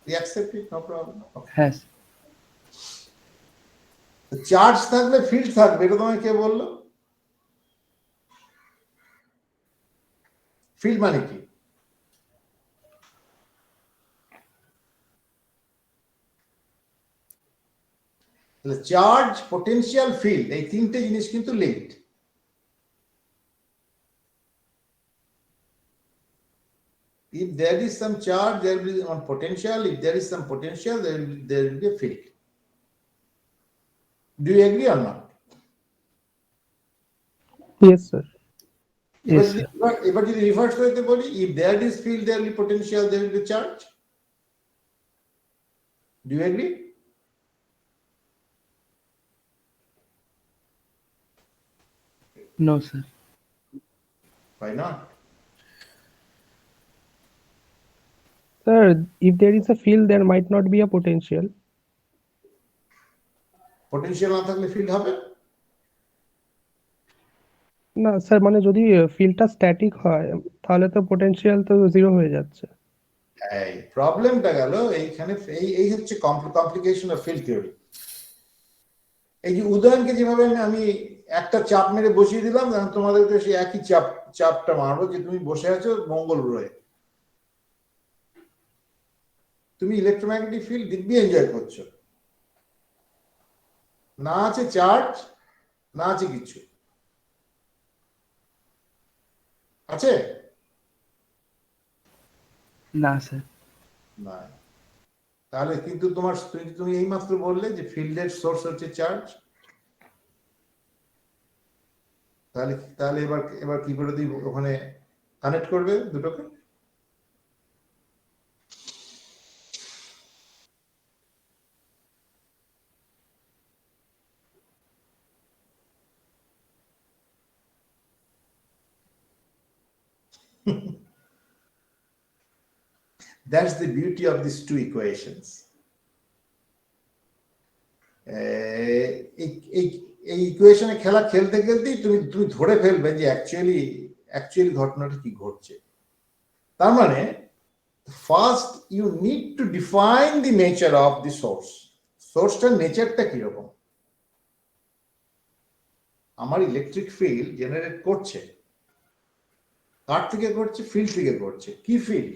Reaccept it, no problem. হ্যাঁ। চার্জ থাকলে ফিল্ড থাকবে, এটা তোমায় কে বললো? ফিল্ড মানে কি? চার্জ, পোটেনশিয়াল, ফিল্ড, এই তিনটে জিনিস কিন্তু linked. If there is some charge, there will be one potential. If there is some potential, there will be a field. Do you agree or not? Yes, sir. Yes, sir. এবার যদি reverse করতে বলি, if there is field, there will be potential, there will be charge. Do you agree? No, sir. Why not? Sir, if there is a field, there might not be a potential. Potential না থাকলে field হবে? না sir, মানে যদি ফিল্ডটা static হয় তাহলে তো পোটেনশিয়াল তো জিরো হয়ে যাচ্ছে। এই প্রবলেমটা গেল এইখানে, এই হচ্ছে কমপ্লিকেশন অফ ফিল্ড থিওরি। এই যে উদয়নকে যেভাবে আমি একটা চাপ মেরে বসিয়ে দিলাম, তোমাদেরকে সেই একই চাপটা মারবো যে তুমি বসে আছো মঙ্গল গ্রহে, তুমি ইলেকট্রোম্যাগনেটিক ফিল্ড দিব্যি এনজয় করছো, না আছে চার্জ, না আছে কিছু আছে? না স্যার। না। তাহলে কিন্তু তুমি এইমাত্র বললে যে ফিল্ডের সোর্স হচ্ছে চার্জ, তাহলে এবার কি করে তুমি ওখানে কানেক্ট করবে দুটোকে? That's the beauty of these two equations. এই ইকুয়েশনে খেলা খেলতে খেলতেই তুমি ধরে ফেলবে যে অ্যাকচুয়ালি ঘটনাটা কি ঘটছে। তার মানে first you need to define the nature of the source. সোর্সটার নেচারটা কিরকম? আমার ইলেকট্রিক ফিল্ড জেনারেট করছে, কার থেকে করছে? ফিল্ড থেকে করছে। কি ফিল্ড?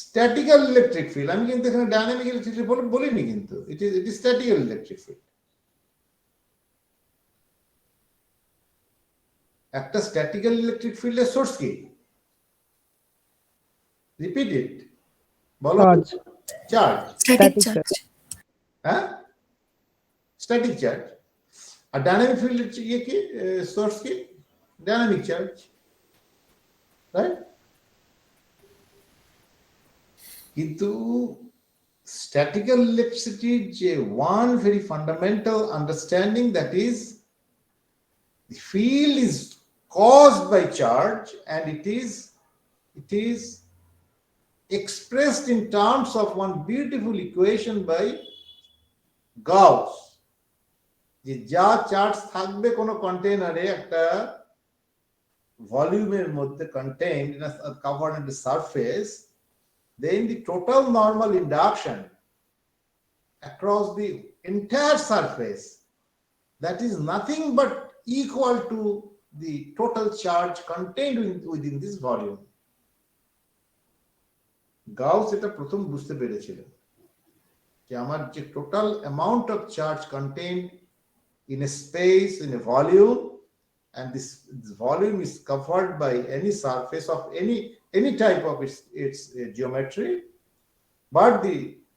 স্ট্যাটিক্যাল electric field. আমি কিন্তু এখানে ডাইনামিক ইলেকট্রিক ফিল্ড বলিনি, কিন্তু ইট ইজ স্ট্যাটিক্যাল ইলেকট্রিক ফিল্ড। একটা স্ট্যাটিক্যাল ইলেকট্রিক ফিল্ডের সোর্স কি? রিপিট ইট, বলো। চার্জ। Static charge. হ্যাঁ, স্ট্যাটিক চার্জ। আর ডাইনামিক ফিল্ডের ইয়ে কি, সোর্স কি? Dynamic charge, right? কিন্তু statical electricity যে one very fundamental understanding, that is the field is caused by charge and it is expressed in terms of one beautiful equation by Gauss. যে যা charge থাকবে কোনো কন্টেইনারে একটা ভলিউমের মধ্যে contained in a covered in the surface, then the total normal induction across the entire surface, that is nothing but equal to the total charge contained within this volume. Gauss এটা প্রথম বুঝতে পেরেছিলেন যে আমার যে total amount of charge contained in a space, in a volume, and this volume is covered by any surface of any type of its geometry, but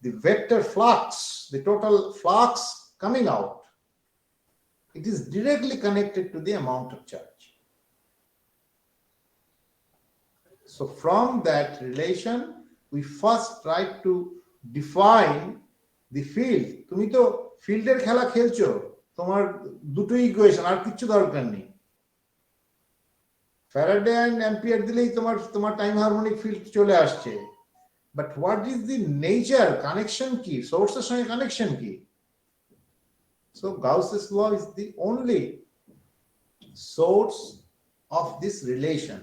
the vector flux, the total flux coming out, it is directly connected to the amount of charge. So from that relation, we first try to define the field. তুমি তো ফিল্ডের খেলা খেলছো, তোমার দুটো equation, আর কিছু দরকার নেই। ফ্যারাডে এন্ড অ্যাম্পিয়ার দিলেই তোমার টাইম হারমোনিক ফিল্ড চলে আসছে। But what is the nature, connection কি, সোর্সের সঙ্গে কানেকশন কি? So Gauss's law is the only source of this relation.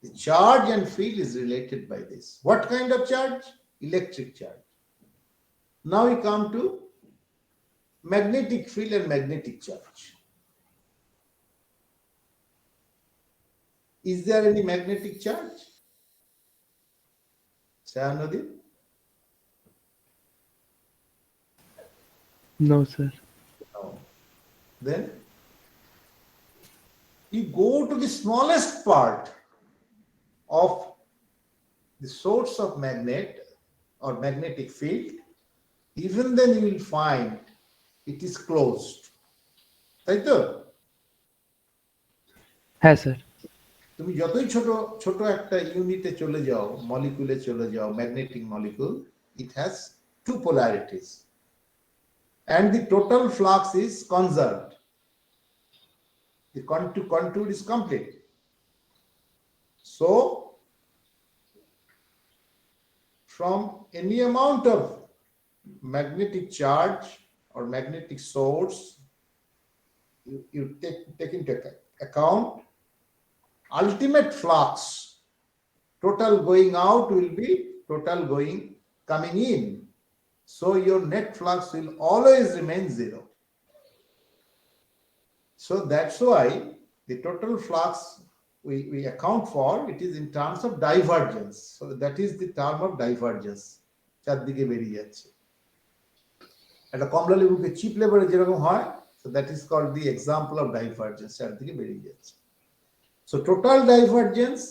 The charge and field is related by this. What kind of charge? Electric charge. Now we come to magnetic field and magnetic charge. Is there any magnetic charge? Sayanodi? No, sir. No. Then you go to the smallest part of the source of magnet or magnetic field, even then you will find it is closed. তাই তো? হ্যাঁ sir. তুমি যতই ছোট ছোট একটা ইউনিটে চলে যাও, মলিকুলে চলে যাও, magnetic molecule, it has two polarities and the total flux is conserved. The contour is complete. So from any amount of magnetic charge or magnetic source, you take into account ultimate flux. Total going out will be total coming in. So your net flux will always remain zero. So that's why the total flux we account for, it is in terms of divergence. So that is the term of divergence. চারদিকে বেরিয়ে যাচ্ছে। একটা কমলা লেবুকে chip লেবারে যেরকম হয়, so that is called the example of divergence. চারদিকে বেরিয়ে যাচ্ছে। So total divergence,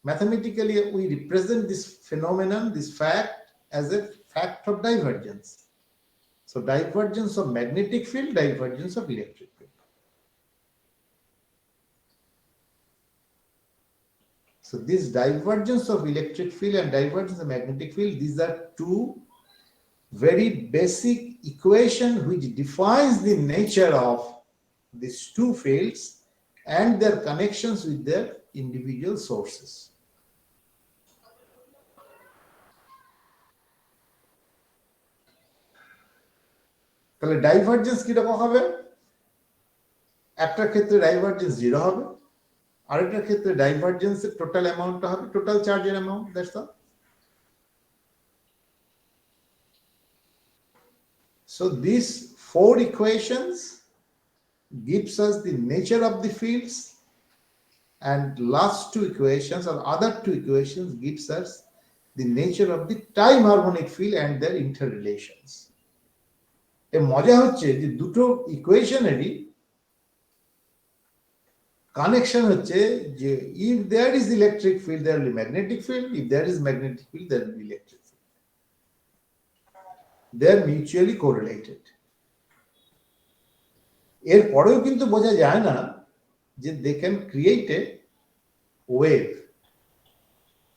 mathematically we represent this phenomenon, this fact, as a fact of divergence. So divergence of magnetic field, divergence of electric field. So this divergence of electric field and divergence of magnetic field, these are two very basic equations which defines the nature of these two fields and their connections with their individual sources. তাহলে divergence কিরকম হবে? একটার ক্ষেত্রে divergence 0 হবে, আরেকটার ক্ষেত্রে ডাইভারজেন্সের total অ্যামাউন্টটা হবে টোটাল চার্জের amount. That's all. So these four equations gives us the nature of the fields, and last two equations or other two equations gives us the nature of the time harmonic field and their interrelations. এর মজা হচ্ছে যে দুটো ইকুয়েশনেরই connection হচ্ছে যে if there is electric field there will be magnetic field, if there is magnetic field there will be electric field. They are mutually correlated. এর পরেও কিন্তু বোঝা যায় না যে they can create a wave.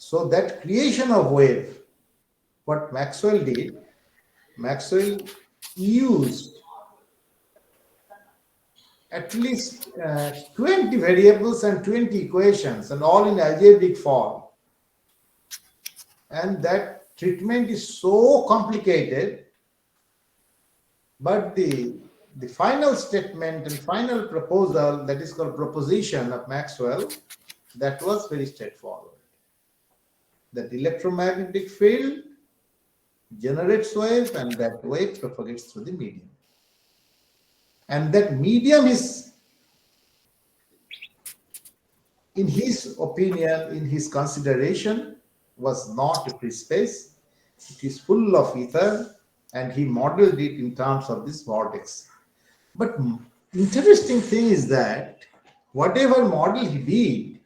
So that creation of wave, what Maxwell did, Maxwell used at least 20 variables and 20 equations, and all in algebraic form. and that treatment is so complicated, but the final statement and final proposal, that is called proposition of Maxwell, that was very straightforward. That electromagnetic field generates wave and that wave propagates through the medium. And that medium is, in his opinion, in his consideration, was not a free space. It is full of ether, and he modeled it in terms of this vortex. But interesting thing is that whatever model he did,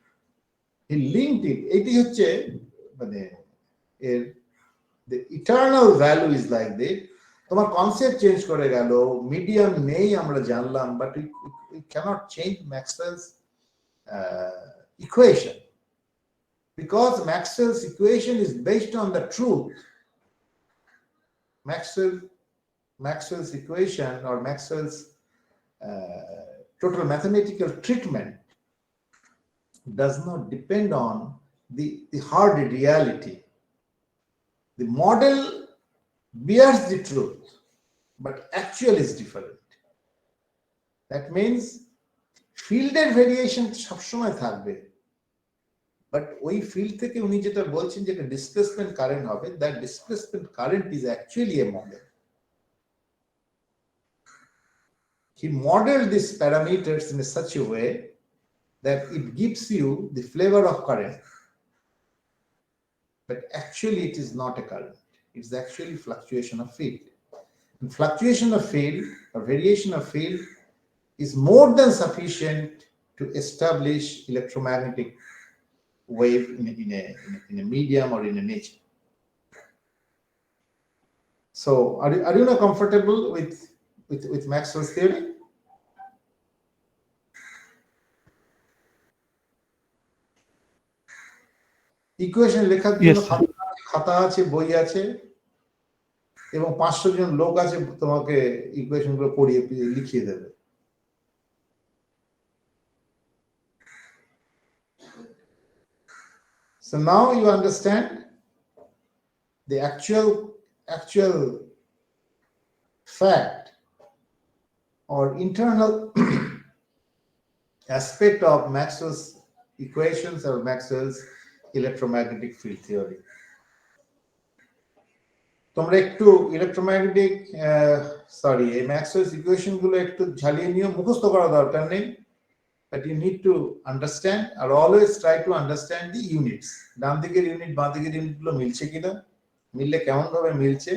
he linked it. এটি হচ্ছে মানে the eternal value is like that. তোমার concept change করে গেল, medium নেই আমরা জানলাম, but we cannot change Maxwell's equation, because Maxwell's equation is based on the truth. Maxwell's equation, or Maxwell's total mathematical treatment, does not depend on the hard reality. The model bears the truth, but actual is different. That means ফিল্ডের variation সবসময় থাকবে, but ওই field থেকে উনি যেটা বলছেন যে একটা ডিসপ্লেসমেন্ট কারেন্ট হবে, that displacement current is actually A model. He modeled these parameters in such a way that it gives you the flavor of current, but actually it is not a current. It's actually fluctuation of field. And fluctuation of field or variation of field is more than sufficient to establish electromagnetic wave in a medium or in a nature. So are you not comfortable with Maxwell's theory? Equation লেখার জন্য খাতা আছে, বই আছে, এবং 500 জন লোক আছে তোমাকে ইকুয়েশন গুলো পড়িয়ে লিখিয়ে দেবে. So now you understand the actual fact or internal aspect of Maxwell's equations or Maxwell's electromagnetic field theory. তোমরা একটু ইলেকট্রোম্যাগনেটিক এই ম্যাক্সওয়েলস ইকুয়েশন গুলো একটু ঝালিয়ে নিও, মুখস্থ করা দরকার নেই, but you need to understand, or always try to understand the units. ডান দিকের ইউনিট বাঁ দিকের ইউনিট গুলো মিলছে কিনা, মিললে কেমন ভাবে মিলছে,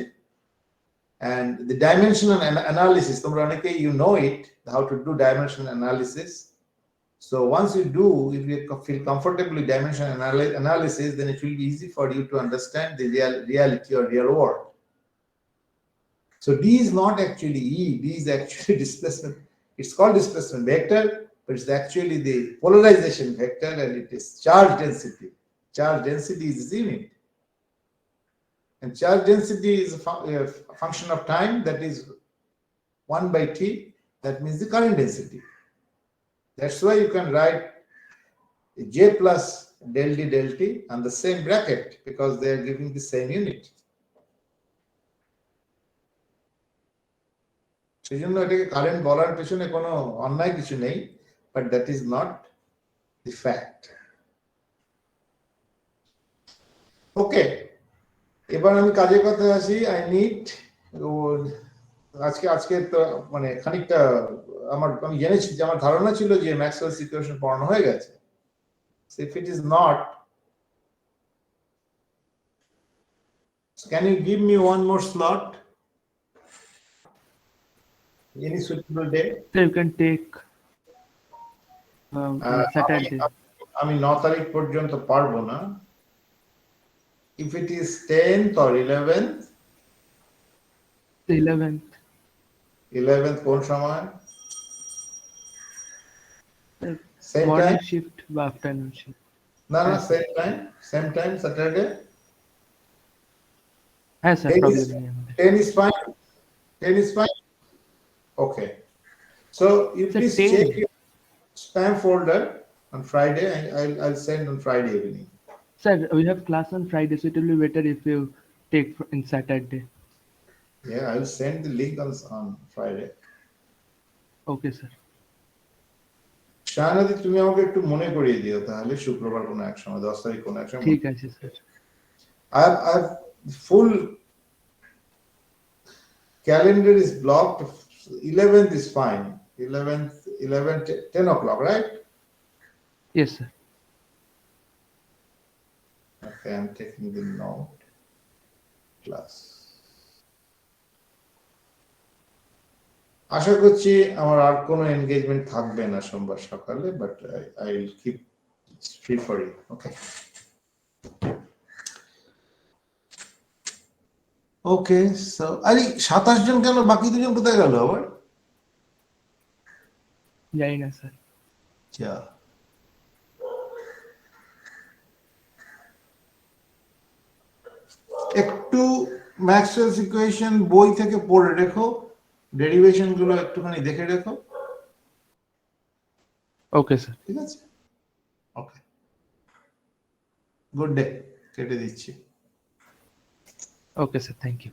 and the dimensional analysis, তোমরা অনেকেই you know it, how to do dimensional analysis. So once you do, if you feel comfortable with dimensional analysis, then it will be easy for you to understand the reality or real world. So D is not actually E, D is actually displacement. It's called displacement vector, but it's actually the polarization vector, and it is charge density. Charge density is its unit. And charge density is a function of time, that is 1 by T, that means the current density. That's why you can write J plus del D del T on the same bracket, because they are giving the same unit. সেই জন্য এটাকে current বলার পেছনে কোনো অন্যায় কিছু নেই, but that is not the fact. Okay, এবার আমি কাজের কথায় আসি. I need আজকে তো মানে খানিকটা আমি জেনেছি যে আমার ধারণা ছিল যে ম্যাক্সওয়েলস ইকুয়েশন পড়ানো হয়ে গেছে. So if it is not, can you give me one more slot? Any suitable day? So you can take Saturday. আমি 9 তারিখ পর্যন্ত পারবো না. If it is 10th or 11th? 11th কোন সময়? Same Morning time? shift বা afternoon shift. No, same time Saturday. হ্যাঁ sir, problem নেই আমাদের. 10 is fine. 10 is fine. Okay. So you Sir, please 10. check your spam folder on Friday. I'll send on Friday evening. Sir, we have class on Friday, so it will be better if you take in Saturday. Yeah, I will send the link on Friday. Okay, sir. শাহানাদি তুমি আমাকে একটু মনে করিয়ে দিও তাহলে শুক্রবার কোনো এক সময় 10 তারিখ কোনো এক সময় ঠিক আছে sir. I have full calendar is blocked. 11th is fine. 11th 10 o'clock, right? Yes, sir. Okay, I'm taking the note. Class. আশা করছি আমার আর কোনো এনগেজমেন্ট থাকবে না সোমবার সকালে, but I will keep free for you. Okay okay, so আরে 27 জন কেন, বাকি দুজন কোথায় গেল আবার? জানি না স্যার। আচ্ছা, একটু ম্যাক্সওয়েলস ইকুয়েশন বই থেকে পড়ে রেখো, ডেরিভেশন গুলো একটুখানি দেখে রেখো। Okay sir. ঠিক আছে, ওকে, গুড ডে, কেটে দিচ্ছি। Okay sir, thank you.